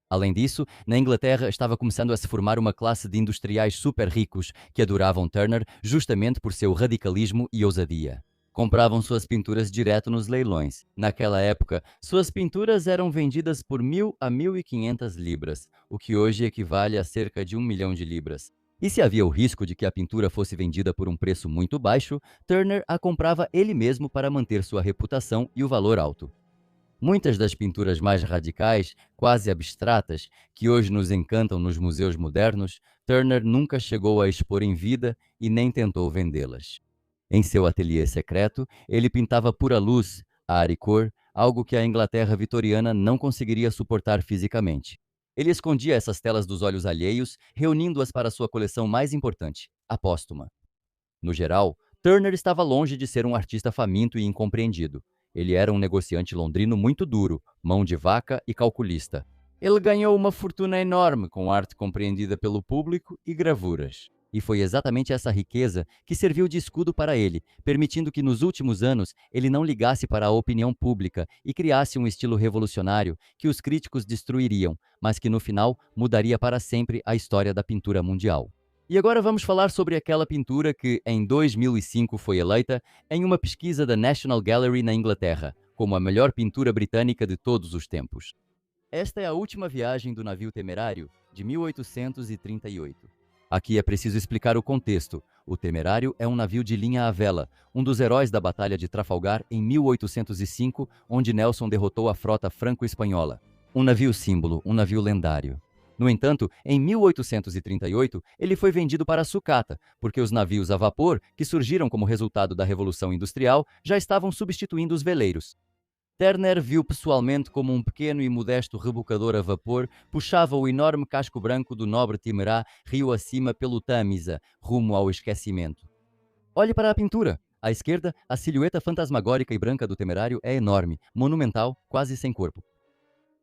Além disso, na Inglaterra estava começando a se formar uma classe de industriais super ricos que adoravam Turner justamente por seu radicalismo e ousadia. Compravam suas pinturas direto nos leilões. Naquela época, suas pinturas eram vendidas por 1.000 a 1.500 libras, o que hoje equivale a cerca de 1 milhão de libras. E se havia o risco de que a pintura fosse vendida por um preço muito baixo, Turner a comprava ele mesmo para manter sua reputação e o valor alto. Muitas das pinturas mais radicais, quase abstratas, que hoje nos encantam nos museus modernos, Turner nunca chegou a expor em vida e nem tentou vendê-las. Em seu ateliê secreto, ele pintava pura luz, ar e cor, algo que a Inglaterra vitoriana não conseguiria suportar fisicamente. Ele escondia essas telas dos olhos alheios, reunindo-as para sua coleção mais importante, a póstuma. No geral, Turner estava longe de ser um artista faminto e incompreendido. Ele era um negociante londrino muito duro, mão de vaca e calculista. Ele ganhou uma fortuna enorme com arte compreendida pelo público e gravuras. E foi exatamente essa riqueza que serviu de escudo para ele, permitindo que nos últimos anos ele não ligasse para a opinião pública e criasse um estilo revolucionário que os críticos destruiriam, mas que no final mudaria para sempre a história da pintura mundial. E agora vamos falar sobre aquela pintura que, em 2005, foi eleita em uma pesquisa da National Gallery na Inglaterra, como a melhor pintura britânica de todos os tempos. Esta é a última viagem do navio Temerário, de 1838. Aqui é preciso explicar o contexto. O Temerário é um navio de linha à vela, um dos heróis da Batalha de Trafalgar em 1805, onde Nelson derrotou a frota franco-espanhola. Um navio símbolo, um navio lendário. No entanto, em 1838, ele foi vendido para sucata, porque os navios a vapor, que surgiram como resultado da Revolução Industrial, já estavam substituindo os veleiros. Turner viu pessoalmente como um pequeno e modesto rebocador a vapor puxava o enorme casco branco do nobre Timerá rio acima pelo Tâmisa, rumo ao esquecimento. Olhe para a pintura. À esquerda, a silhueta fantasmagórica e branca do Temerário é enorme, monumental, quase sem corpo.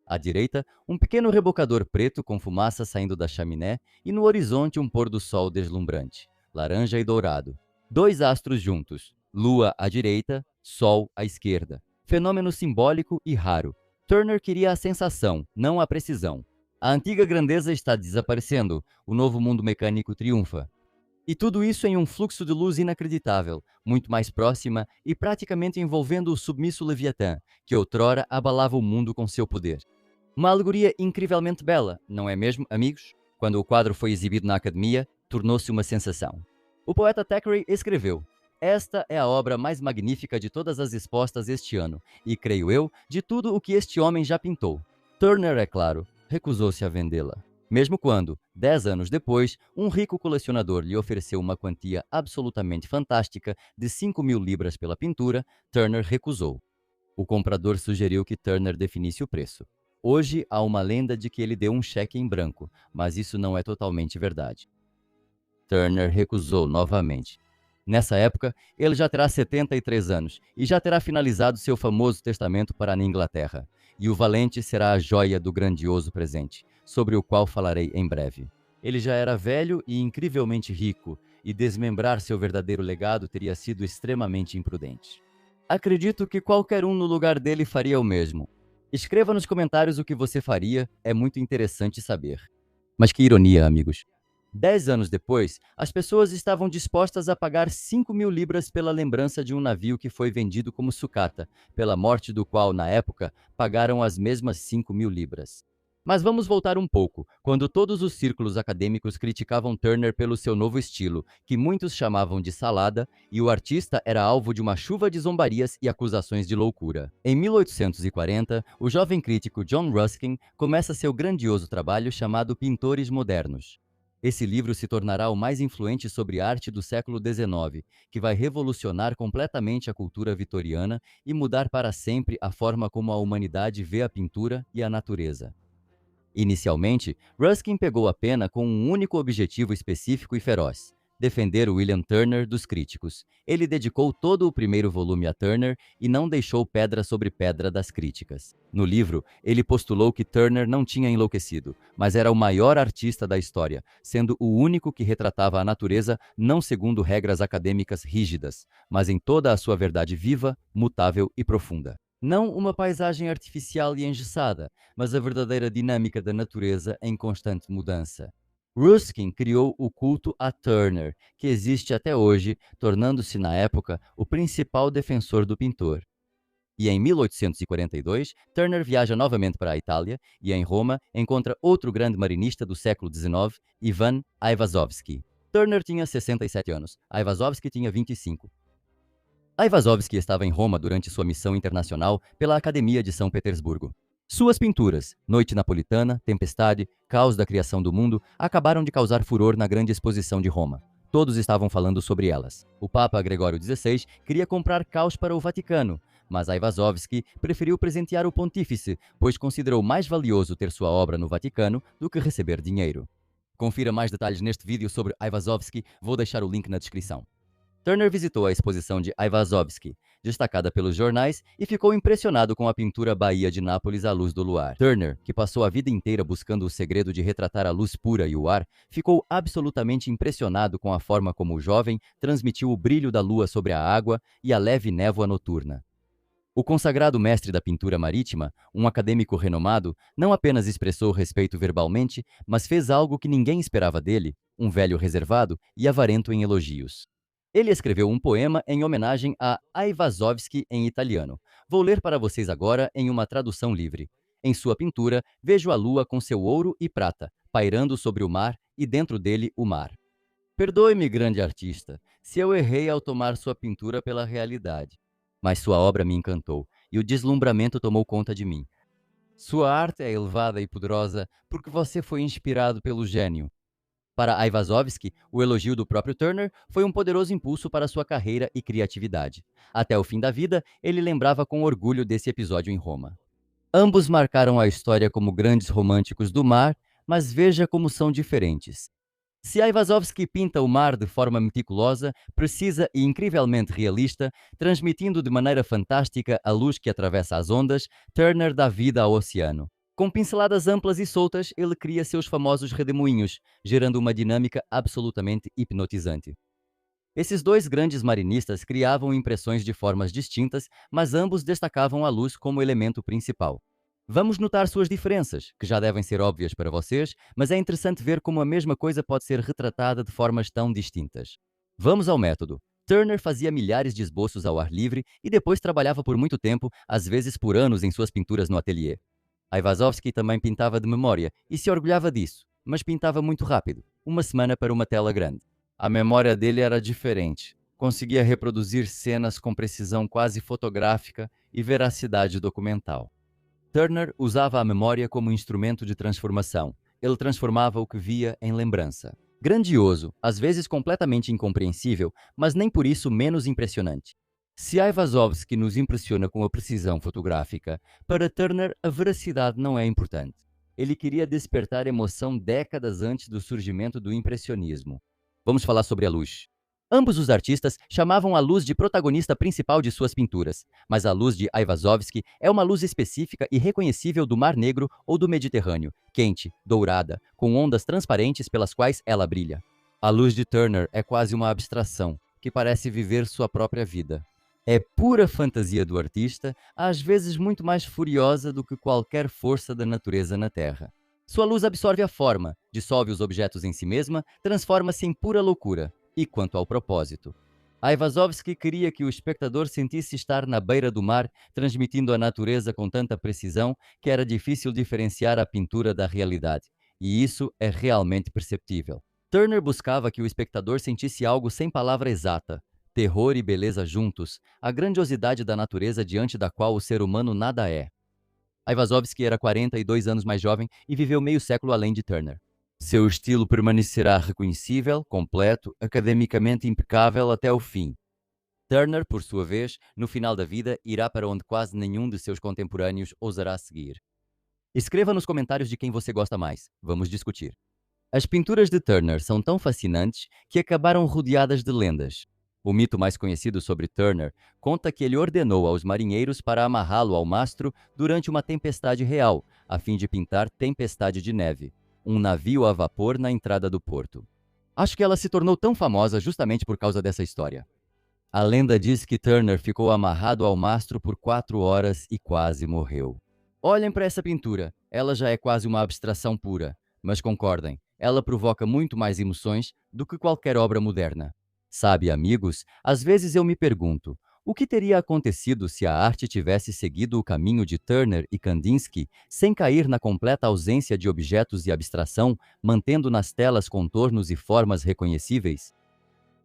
À direita, um pequeno rebocador preto com fumaça saindo da chaminé e no horizonte um pôr do sol deslumbrante, laranja e dourado. Dois astros juntos, lua à direita, sol à esquerda. Fenômeno simbólico e raro. Turner queria a sensação, não a precisão. A antiga grandeza está desaparecendo, o novo mundo mecânico triunfa. E tudo isso em um fluxo de luz inacreditável, muito mais próxima e praticamente envolvendo o submisso Leviatã, que outrora abalava o mundo com seu poder. Uma alegoria incrivelmente bela, não é mesmo, amigos? Quando o quadro foi exibido na Academia, tornou-se uma sensação. O poeta Thackeray escreveu: "Esta é a obra mais magnífica de todas as expostas este ano, e creio eu, de tudo o que este homem já pintou." Turner, é claro, recusou-se a vendê-la. Mesmo quando, 10 anos depois, um rico colecionador lhe ofereceu uma quantia absolutamente fantástica de 5.000 libras pela pintura, Turner recusou. O comprador sugeriu que Turner definisse o preço. Hoje há uma lenda de que ele deu um cheque em branco, mas isso não é totalmente verdade. Turner recusou novamente. Nessa época, ele já terá 73 anos e já terá finalizado seu famoso testamento para a Inglaterra. E o valente será a joia do grandioso presente, sobre o qual falarei em breve. Ele já era velho e incrivelmente rico, e desmembrar seu verdadeiro legado teria sido extremamente imprudente. Acredito que qualquer um no lugar dele faria o mesmo. Escreva nos comentários o que você faria, é muito interessante saber. Mas que ironia, amigos. 10 anos depois, as pessoas estavam dispostas a pagar 5.000 libras pela lembrança de um navio que foi vendido como sucata, pela morte do qual, na época, pagaram as mesmas 5.000 libras. Mas vamos voltar um pouco, quando todos os círculos acadêmicos criticavam Turner pelo seu novo estilo, que muitos chamavam de salada, e o artista era alvo de uma chuva de zombarias e acusações de loucura. Em 1840, o jovem crítico John Ruskin começa seu grandioso trabalho chamado Pintores Modernos. Esse livro se tornará o mais influente sobre arte do século XIX, que vai revolucionar completamente a cultura vitoriana e mudar para sempre a forma como a humanidade vê a pintura e a natureza. Inicialmente, Ruskin pegou a pena com um único objetivo específico e feroz: defender William Turner dos críticos. Ele dedicou todo o primeiro volume a Turner e não deixou pedra sobre pedra das críticas. No livro, ele postulou que Turner não tinha enlouquecido, mas era o maior artista da história, sendo o único que retratava a natureza não segundo regras acadêmicas rígidas, mas em toda a sua verdade viva, mutável e profunda. Não uma paisagem artificial e engessada, mas a verdadeira dinâmica da natureza em constante mudança. Ruskin criou o culto a Turner, que existe até hoje, tornando-se na época o principal defensor do pintor. E em 1842, Turner viaja novamente para a Itália e em Roma encontra outro grande marinista do século XIX, Ivan Aivazovsky. Turner tinha 67 anos, Aivazovsky tinha 25. Aivazovsky estava em Roma durante sua missão internacional pela Academia de São Petersburgo. Suas pinturas, Noite Napolitana, Tempestade, Caos da Criação do Mundo, acabaram de causar furor na grande exposição de Roma. Todos estavam falando sobre elas. O Papa Gregório XVI queria comprar caos para o Vaticano, mas Aivazovsky preferiu presentear o pontífice, pois considerou mais valioso ter sua obra no Vaticano do que receber dinheiro. Confira mais detalhes neste vídeo sobre Aivazovsky, vou deixar o link na descrição. Turner visitou a exposição de Aivazovsky, destacada pelos jornais, e ficou impressionado com a pintura Baía de Nápoles à luz do luar. Turner, que passou a vida inteira buscando o segredo de retratar a luz pura e o ar, ficou absolutamente impressionado com a forma como o jovem transmitiu o brilho da lua sobre a água e a leve névoa noturna. O consagrado mestre da pintura marítima, um acadêmico renomado, não apenas expressou respeito verbalmente, mas fez algo que ninguém esperava dele, um velho reservado e avarento em elogios. Ele escreveu um poema em homenagem a Aivazovsky em italiano. Vou ler para vocês agora em uma tradução livre. Em sua pintura, vejo a lua com seu ouro e prata, pairando sobre o mar e dentro dele o mar. Perdoe-me, grande artista, se eu errei ao tomar sua pintura pela realidade. Mas sua obra me encantou, e o deslumbramento tomou conta de mim. Sua arte é elevada e poderosa porque você foi inspirado pelo gênio. Para Aivazovsky, o elogio do próprio Turner foi um poderoso impulso para sua carreira e criatividade. Até o fim da vida, ele lembrava com orgulho desse episódio em Roma. Ambos marcaram a história como grandes românticos do mar, mas veja como são diferentes. Se Aivazovsky pinta o mar de forma meticulosa, precisa e incrivelmente realista, transmitindo de maneira fantástica a luz que atravessa as ondas, Turner dá vida ao oceano. Com pinceladas amplas e soltas, ele cria seus famosos redemoinhos, gerando uma dinâmica absolutamente hipnotizante. Esses dois grandes marinistas criavam impressões de formas distintas, mas ambos destacavam a luz como elemento principal. Vamos notar suas diferenças, que já devem ser óbvias para vocês, mas é interessante ver como a mesma coisa pode ser retratada de formas tão distintas. Vamos ao método. Turner fazia milhares de esboços ao ar livre e depois trabalhava por muito tempo, às vezes por anos, em suas pinturas no ateliê. Aivazovsky também pintava de memória e se orgulhava disso, mas pintava muito rápido, uma semana para uma tela grande. A memória dele era diferente. Conseguia reproduzir cenas com precisão quase fotográfica e veracidade documental. Turner usava a memória como instrumento de transformação. Ele transformava o que via em lembrança. Grandioso, às vezes completamente incompreensível, mas nem por isso menos impressionante. Se Aivazovsky nos impressiona com a precisão fotográfica, para Turner a veracidade não é importante. Ele queria despertar emoção décadas antes do surgimento do impressionismo. Vamos falar sobre a luz. Ambos os artistas chamavam a luz de protagonista principal de suas pinturas, mas a luz de Aiwazowski é uma luz específica e reconhecível do Mar Negro ou do Mediterrâneo, quente, dourada, com ondas transparentes pelas quais ela brilha. A luz de Turner é quase uma abstração, que parece viver sua própria vida. É pura fantasia do artista, às vezes muito mais furiosa do que qualquer força da natureza na Terra. Sua luz absorve a forma, dissolve os objetos em si mesma, transforma-se em pura loucura. E quanto ao propósito? Aiwazowski queria que o espectador sentisse estar na beira do mar, transmitindo a natureza com tanta precisão que era difícil diferenciar a pintura da realidade. E isso é realmente perceptível. Turner buscava que o espectador sentisse algo sem palavra exata, terror e beleza juntos, a grandiosidade da natureza diante da qual o ser humano nada é. Aiwazowski era 42 anos mais jovem e viveu meio século além de Turner. Seu estilo permanecerá reconhecível, completo, academicamente impecável até o fim. Turner, por sua vez, no final da vida, irá para onde quase nenhum de seus contemporâneos ousará seguir. Escreva nos comentários de quem você gosta mais. Vamos discutir. As pinturas de Turner são tão fascinantes que acabaram rodeadas de lendas. O mito mais conhecido sobre Turner conta que ele ordenou aos marinheiros para amarrá-lo ao mastro durante uma tempestade real, a fim de pintar Tempestade de Neve, um navio a vapor na entrada do porto. Acho que ela se tornou tão famosa justamente por causa dessa história. A lenda diz que Turner ficou amarrado ao mastro por 4 horas e quase morreu. Olhem para essa pintura, ela já é quase uma abstração pura, mas concordem, ela provoca muito mais emoções do que qualquer obra moderna. Sabe, amigos, às vezes eu me pergunto, o que teria acontecido se a arte tivesse seguido o caminho de Turner e Kandinsky, sem cair na completa ausência de objetos e abstração, mantendo nas telas contornos e formas reconhecíveis?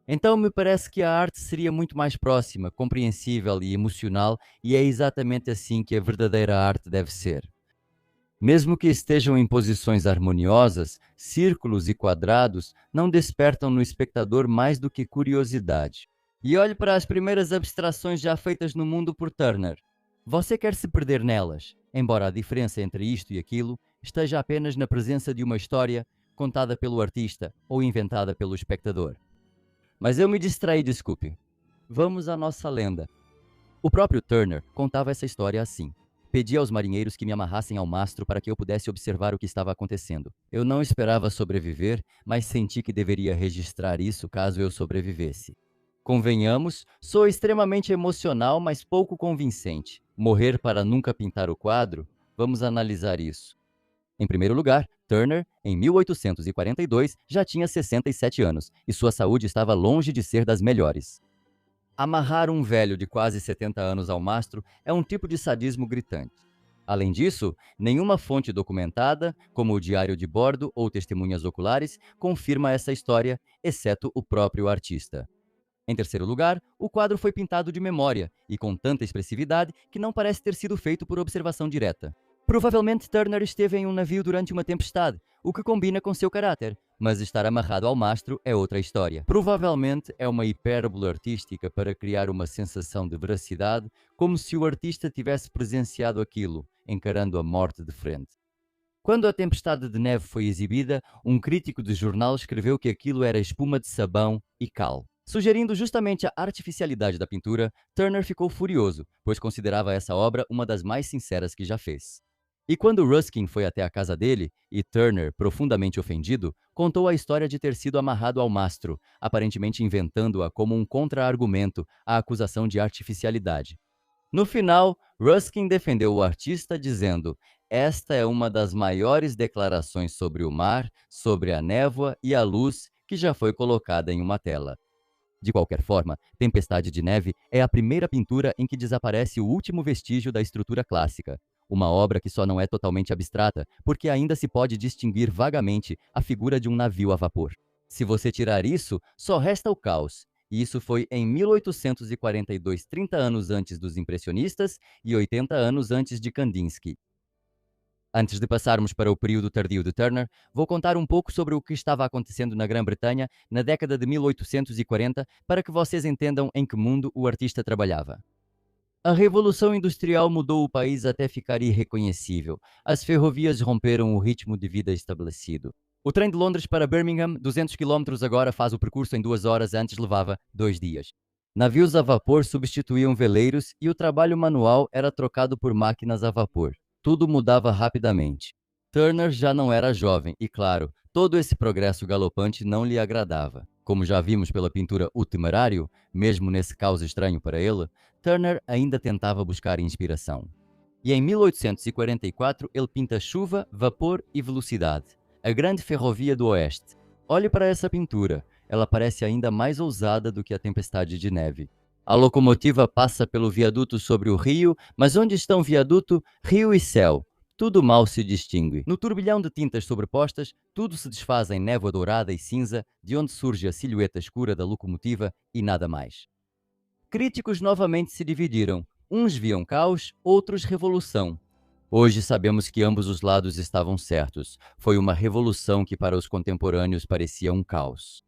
Então me parece que a arte seria muito mais próxima, compreensível e emocional, e é exatamente assim que a verdadeira arte deve ser. Mesmo que estejam em posições harmoniosas, círculos e quadrados não despertam no espectador mais do que curiosidade. E olhe para as primeiras abstrações já feitas no mundo por Turner. Você quer se perder nelas, embora a diferença entre isto e aquilo esteja apenas na presença de uma história contada pelo artista ou inventada pelo espectador. Mas eu me distraí, desculpe. Vamos à nossa lenda. O próprio Turner contava essa história assim. Pedi aos marinheiros que me amarrassem ao mastro para que eu pudesse observar o que estava acontecendo. Eu não esperava sobreviver, mas senti que deveria registrar isso caso eu sobrevivesse. Convenhamos, sou extremamente emocional, mas pouco convincente. Morrer para nunca pintar o quadro? Vamos analisar isso. Em primeiro lugar, Turner, em 1842, já tinha 67 anos e sua saúde estava longe de ser das melhores. Amarrar um velho de quase 70 anos ao mastro é um tipo de sadismo gritante. Além disso, nenhuma fonte documentada, como o diário de bordo ou testemunhas oculares, confirma essa história, exceto o próprio artista. Em terceiro lugar, o quadro foi pintado de memória e com tanta expressividade que não parece ter sido feito por observação direta. Provavelmente Turner esteve em um navio durante uma tempestade, o que combina com seu caráter, mas estar amarrado ao mastro é outra história. Provavelmente é uma hipérbole artística para criar uma sensação de veracidade, como se o artista tivesse presenciado aquilo, encarando a morte de frente. Quando a Tempestade de Neve foi exibida, um crítico de jornal escreveu que aquilo era espuma de sabão e cal. Sugerindo justamente a artificialidade da pintura, Turner ficou furioso, pois considerava essa obra uma das mais sinceras que já fez. E quando Ruskin foi até a casa dele, e Turner, profundamente ofendido, contou a história de ter sido amarrado ao mastro, aparentemente inventando-a como um contra-argumento à acusação de artificialidade. No final, Ruskin defendeu o artista dizendo: "Esta é uma das maiores declarações sobre o mar, sobre a névoa e a luz que já foi colocada em uma tela." De qualquer forma, Tempestade de Neve é a primeira pintura em que desaparece o último vestígio da estrutura clássica. Uma obra que só não é totalmente abstrata, porque ainda se pode distinguir vagamente a figura de um navio a vapor. Se você tirar isso, só resta o caos. E isso foi em 1842, 30 anos antes dos impressionistas e 80 anos antes de Kandinsky. Antes de passarmos para o período tardio de Turner, vou contar um pouco sobre o que estava acontecendo na Grã-Bretanha na década de 1840 para que vocês entendam em que mundo o artista trabalhava. A Revolução Industrial mudou o país até ficar irreconhecível. As ferrovias romperam o ritmo de vida estabelecido. O trem de Londres para Birmingham, 200 km agora, faz o percurso em 2 horas, antes levava 2 dias. Navios a vapor substituíam veleiros e o trabalho manual era trocado por máquinas a vapor. Tudo mudava rapidamente. Turner já não era jovem e, claro, todo esse progresso galopante não lhe agradava. Como já vimos pela pintura O Temerário, mesmo nesse caos estranho para ele, Turner ainda tentava buscar inspiração. E em 1844 ele pinta Chuva, Vapor e Velocidade, a grande ferrovia do Oeste. Olhe para essa pintura, ela parece ainda mais ousada do que a tempestade de neve. A locomotiva passa pelo viaduto sobre o rio, mas onde estão viaduto, rio e céu? Tudo mal se distingue. No turbilhão de tintas sobrepostas, tudo se desfaz em névoa dourada e cinza, de onde surge a silhueta escura da locomotiva e nada mais. Críticos novamente se dividiram. Uns viam caos, outros revolução. Hoje sabemos que ambos os lados estavam certos. Foi uma revolução que para os contemporâneos parecia um caos.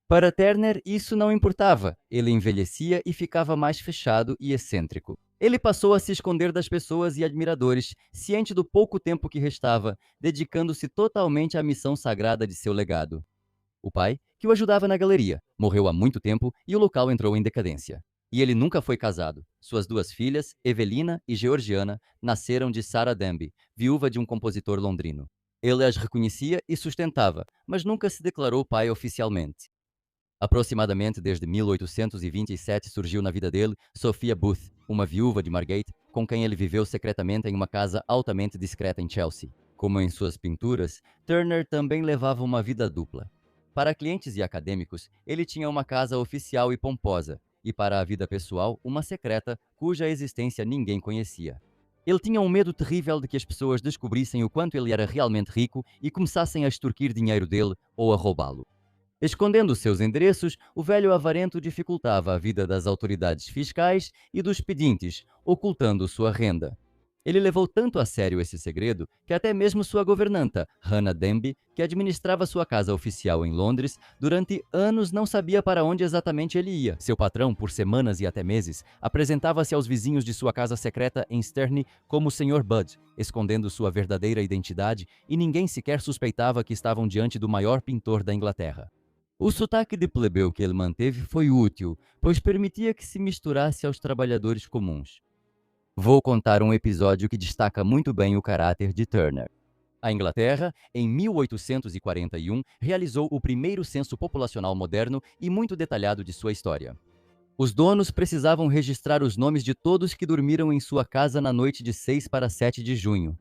Para Turner, isso não importava. Ele envelhecia e ficava mais fechado e excêntrico. Ele passou a se esconder das pessoas e admiradores, ciente do pouco tempo que restava, dedicando-se totalmente à missão sagrada de seu legado. O pai, que o ajudava na galeria, morreu há muito tempo e o local entrou em decadência. E ele nunca foi casado. Suas 2 filhas, Evelina e Georgiana, nasceram de Sarah Denby, viúva de um compositor londrino. Ele as reconhecia e sustentava, mas nunca se declarou pai oficialmente. Aproximadamente desde 1827 surgiu na vida dele Sophia Booth, uma viúva de Margate, com quem ele viveu secretamente em uma casa altamente discreta em Chelsea. Como em suas pinturas, Turner também levava uma vida dupla. Para clientes e acadêmicos, ele tinha uma casa oficial e pomposa, e para a vida pessoal, uma secreta, cuja existência ninguém conhecia. Ele tinha um medo terrível de que as pessoas descobrissem o quanto ele era realmente rico e começassem a extorquir dinheiro dele ou a roubá-lo. Escondendo seus endereços, o velho avarento dificultava a vida das autoridades fiscais e dos pedintes, ocultando sua renda. Ele levou tanto a sério esse segredo que até mesmo sua governanta, Hannah Denby, que administrava sua casa oficial em Londres, durante anos não sabia para onde exatamente ele ia. Seu patrão, por semanas e até meses, apresentava-se aos vizinhos de sua casa secreta em Sterney como o Sr. Budd, escondendo sua verdadeira identidade, e ninguém sequer suspeitava que estavam diante do maior pintor da Inglaterra. O sotaque de plebeu que ele manteve foi útil, pois permitia que se misturasse aos trabalhadores comuns. Vou contar um episódio que destaca muito bem o caráter de Turner. A Inglaterra, em 1841, realizou o primeiro censo populacional moderno e muito detalhado de sua história. Os donos precisavam registrar os nomes de todos que dormiram em sua casa na noite de 6 para 7 de junho.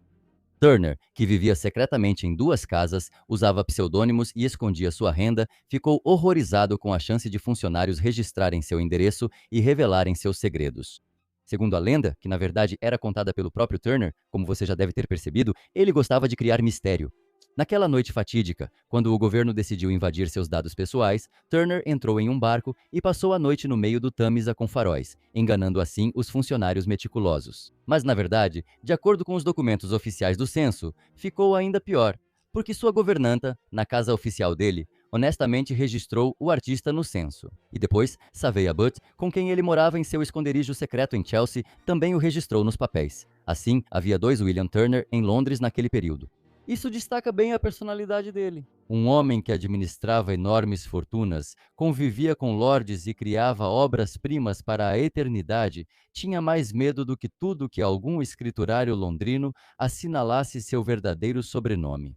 Turner, que vivia secretamente em 2 casas, usava pseudônimos e escondia sua renda, ficou horrorizado com a chance de funcionários registrarem seu endereço e revelarem seus segredos. Segundo a lenda, que na verdade era contada pelo próprio Turner, como você já deve ter percebido, ele gostava de criar mistério. Naquela noite fatídica, quando o governo decidiu invadir seus dados pessoais, Turner entrou em um barco e passou a noite no meio do Tâmisa com faróis, enganando assim os funcionários meticulosos. Mas, na verdade, de acordo com os documentos oficiais do censo, ficou ainda pior, porque sua governanta, na casa oficial dele, honestamente registrou o artista no censo. E depois, Savea Butt, com quem ele morava em seu esconderijo secreto em Chelsea, também o registrou nos papéis. Assim, havia 2 William Turner em Londres naquele período. Isso destaca bem a personalidade dele. Um homem que administrava enormes fortunas, convivia com lordes e criava obras-primas para a eternidade, tinha mais medo do que tudo que algum escriturário londrino assinalasse seu verdadeiro sobrenome.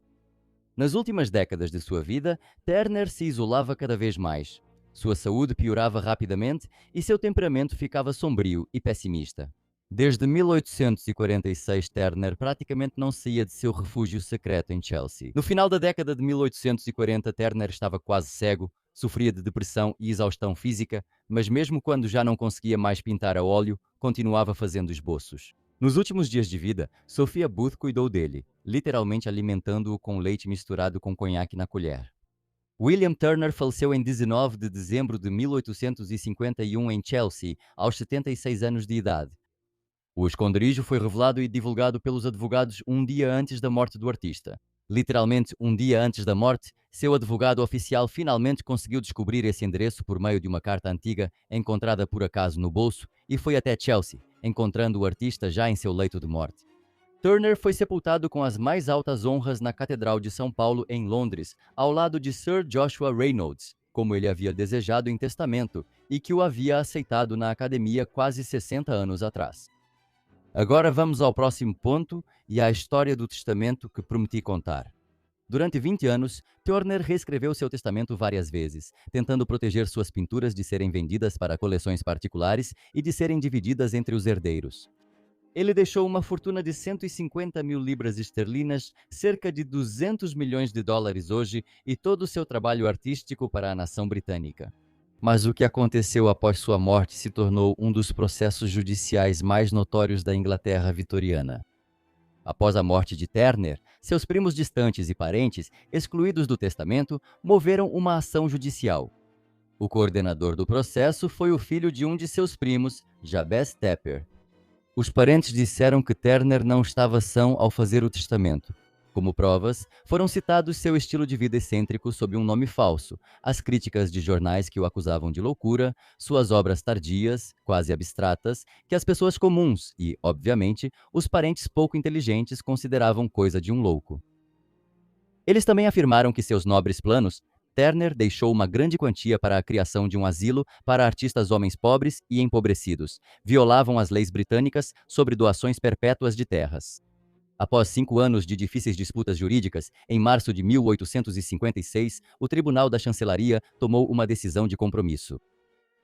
Nas últimas décadas de sua vida, Turner se isolava cada vez mais. Sua saúde piorava rapidamente e seu temperamento ficava sombrio e pessimista. Desde 1846, Turner praticamente não saía de seu refúgio secreto em Chelsea. No final da década de 1840, Turner estava quase cego, sofria de depressão e exaustão física, mas mesmo quando já não conseguia mais pintar a óleo, continuava fazendo esboços. Nos últimos dias de vida, Sophia Booth cuidou dele, literalmente alimentando-o com leite misturado com conhaque na colher. William Turner faleceu em 19 de dezembro de 1851 em Chelsea, aos 76 anos de idade. O esconderijo foi revelado e divulgado pelos advogados um dia antes da morte do artista. Literalmente, um dia antes da morte, seu advogado oficial finalmente conseguiu descobrir esse endereço por meio de uma carta antiga encontrada por acaso no bolso e foi até Chelsea, encontrando o artista já em seu leito de morte. Turner foi sepultado com as mais altas honras na Catedral de São Paulo, em Londres, ao lado de Sir Joshua Reynolds, como ele havia desejado em testamento e que o havia aceitado na Academia quase 60 anos atrás. Agora vamos ao próximo ponto e à história do testamento que prometi contar. Durante 20 anos, Turner reescreveu seu testamento várias vezes, tentando proteger suas pinturas de serem vendidas para coleções particulares e de serem divididas entre os herdeiros. Ele deixou uma fortuna de 150 mil libras esterlinas, cerca de 200 milhões de dólares hoje, e todo o seu trabalho artístico para a nação britânica. Mas o que aconteceu após sua morte se tornou um dos processos judiciais mais notórios da Inglaterra vitoriana. Após a morte de Turner, seus primos distantes e parentes, excluídos do testamento, moveram uma ação judicial. O coordenador do processo foi o filho de um de seus primos, Jabez Tepper. Os parentes disseram que Turner não estava são ao fazer o testamento. Como provas, foram citados seu estilo de vida excêntrico sob um nome falso, as críticas de jornais que o acusavam de loucura, suas obras tardias, quase abstratas, que as pessoas comuns e, obviamente, os parentes pouco inteligentes consideravam coisa de um louco. Eles também afirmaram que seus nobres planos, Turner deixou uma grande quantia para a criação de um asilo para artistas homens pobres e empobrecidos, violavam as leis britânicas sobre doações perpétuas de terras. Após 5 anos de difíceis disputas jurídicas, em março de 1856, o Tribunal da Chancelaria tomou uma decisão de compromisso.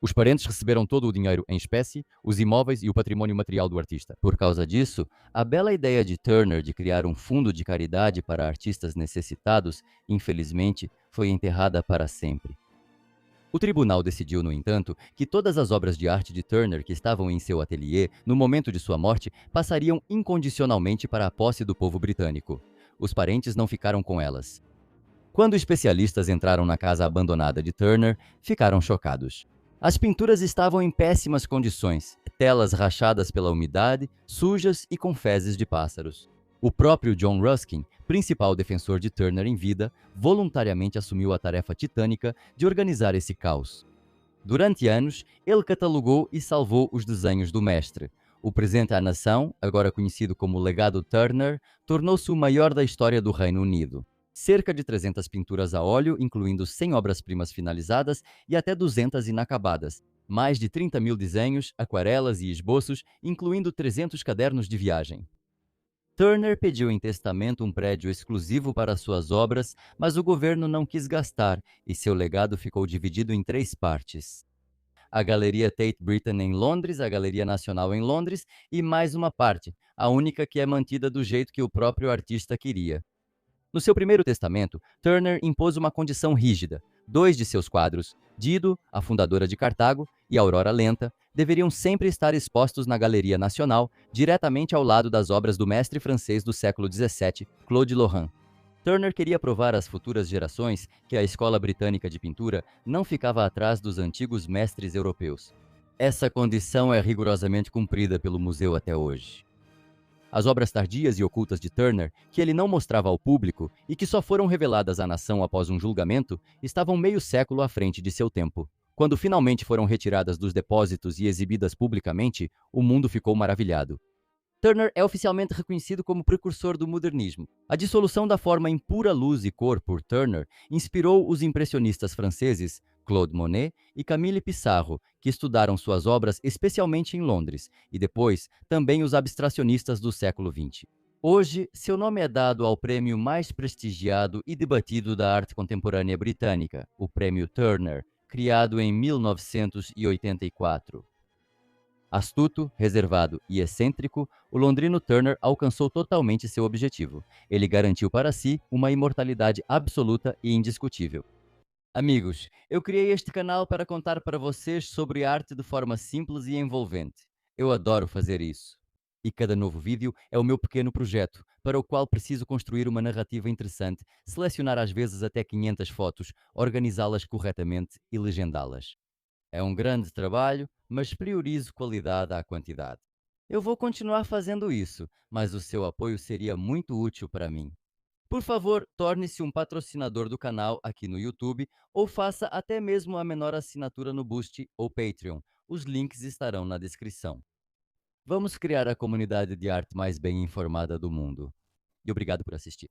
Os parentes receberam todo o dinheiro em espécie, os imóveis e o patrimônio material do artista. Por causa disso, a bela ideia de Turner de criar um fundo de caridade para artistas necessitados, infelizmente, foi enterrada para sempre. O tribunal decidiu, no entanto, que todas as obras de arte de Turner que estavam em seu ateliê no momento de sua morte passariam incondicionalmente para a posse do povo britânico. Os parentes não ficaram com elas. Quando especialistas entraram na casa abandonada de Turner, ficaram chocados. As pinturas estavam em péssimas condições, telas rachadas pela umidade, sujas e com fezes de pássaros. O próprio John Ruskin, principal defensor de Turner em vida, voluntariamente assumiu a tarefa titânica de organizar esse caos. Durante anos, ele catalogou e salvou os desenhos do mestre. O presente à nação, agora conhecido como Legado Turner, tornou-se o maior da história do Reino Unido. Cerca de 300 pinturas a óleo, incluindo 100 obras-primas finalizadas e até 200 inacabadas. Mais de 30 mil desenhos, aquarelas e esboços, incluindo 300 cadernos de viagem. Turner pediu em testamento um prédio exclusivo para suas obras, mas o governo não quis gastar e seu legado ficou dividido em 3 partes. A Galeria Tate Britain em Londres, a Galeria Nacional em Londres e mais uma parte, a única que é mantida do jeito que o próprio artista queria. No seu primeiro testamento, Turner impôs uma condição rígida. 2 de seus quadros, Dido, a fundadora de Cartago, e Aurora Lenta, deveriam sempre estar expostos na Galeria Nacional, diretamente ao lado das obras do mestre francês do século XVII, Claude Lorrain. Turner queria provar às futuras gerações que a escola britânica de pintura não ficava atrás dos antigos mestres europeus. Essa condição é rigorosamente cumprida pelo museu até hoje. As obras tardias e ocultas de Turner, que ele não mostrava ao público e que só foram reveladas à nação após um julgamento, estavam meio século à frente de seu tempo. Quando finalmente foram retiradas dos depósitos e exibidas publicamente, o mundo ficou maravilhado. Turner é oficialmente reconhecido como precursor do modernismo. A dissolução da forma em pura luz e cor por Turner inspirou os impressionistas franceses Claude Monet e Camille Pissarro, que estudaram suas obras especialmente em Londres, e depois também os abstracionistas do século XX. Hoje, seu nome é dado ao prêmio mais prestigiado e debatido da arte contemporânea britânica, o Prêmio Turner, criado em 1984. Astuto, reservado e excêntrico, o londrino Turner alcançou totalmente seu objetivo. Ele garantiu para si uma imortalidade absoluta e indiscutível. Amigos, eu criei este canal para contar para vocês sobre arte de forma simples e envolvente. Eu adoro fazer isso. E cada novo vídeo é o meu pequeno projeto, para o qual preciso construir uma narrativa interessante, selecionar às vezes até 500 fotos, organizá-las corretamente e legendá-las. É um grande trabalho, mas priorizo qualidade à quantidade. Eu vou continuar fazendo isso, mas o seu apoio seria muito útil para mim. Por favor, torne-se um patrocinador do canal aqui no YouTube ou faça até mesmo a menor assinatura no Boost ou Patreon. Os links estarão na descrição. Vamos criar a comunidade de arte mais bem informada do mundo. E obrigado por assistir.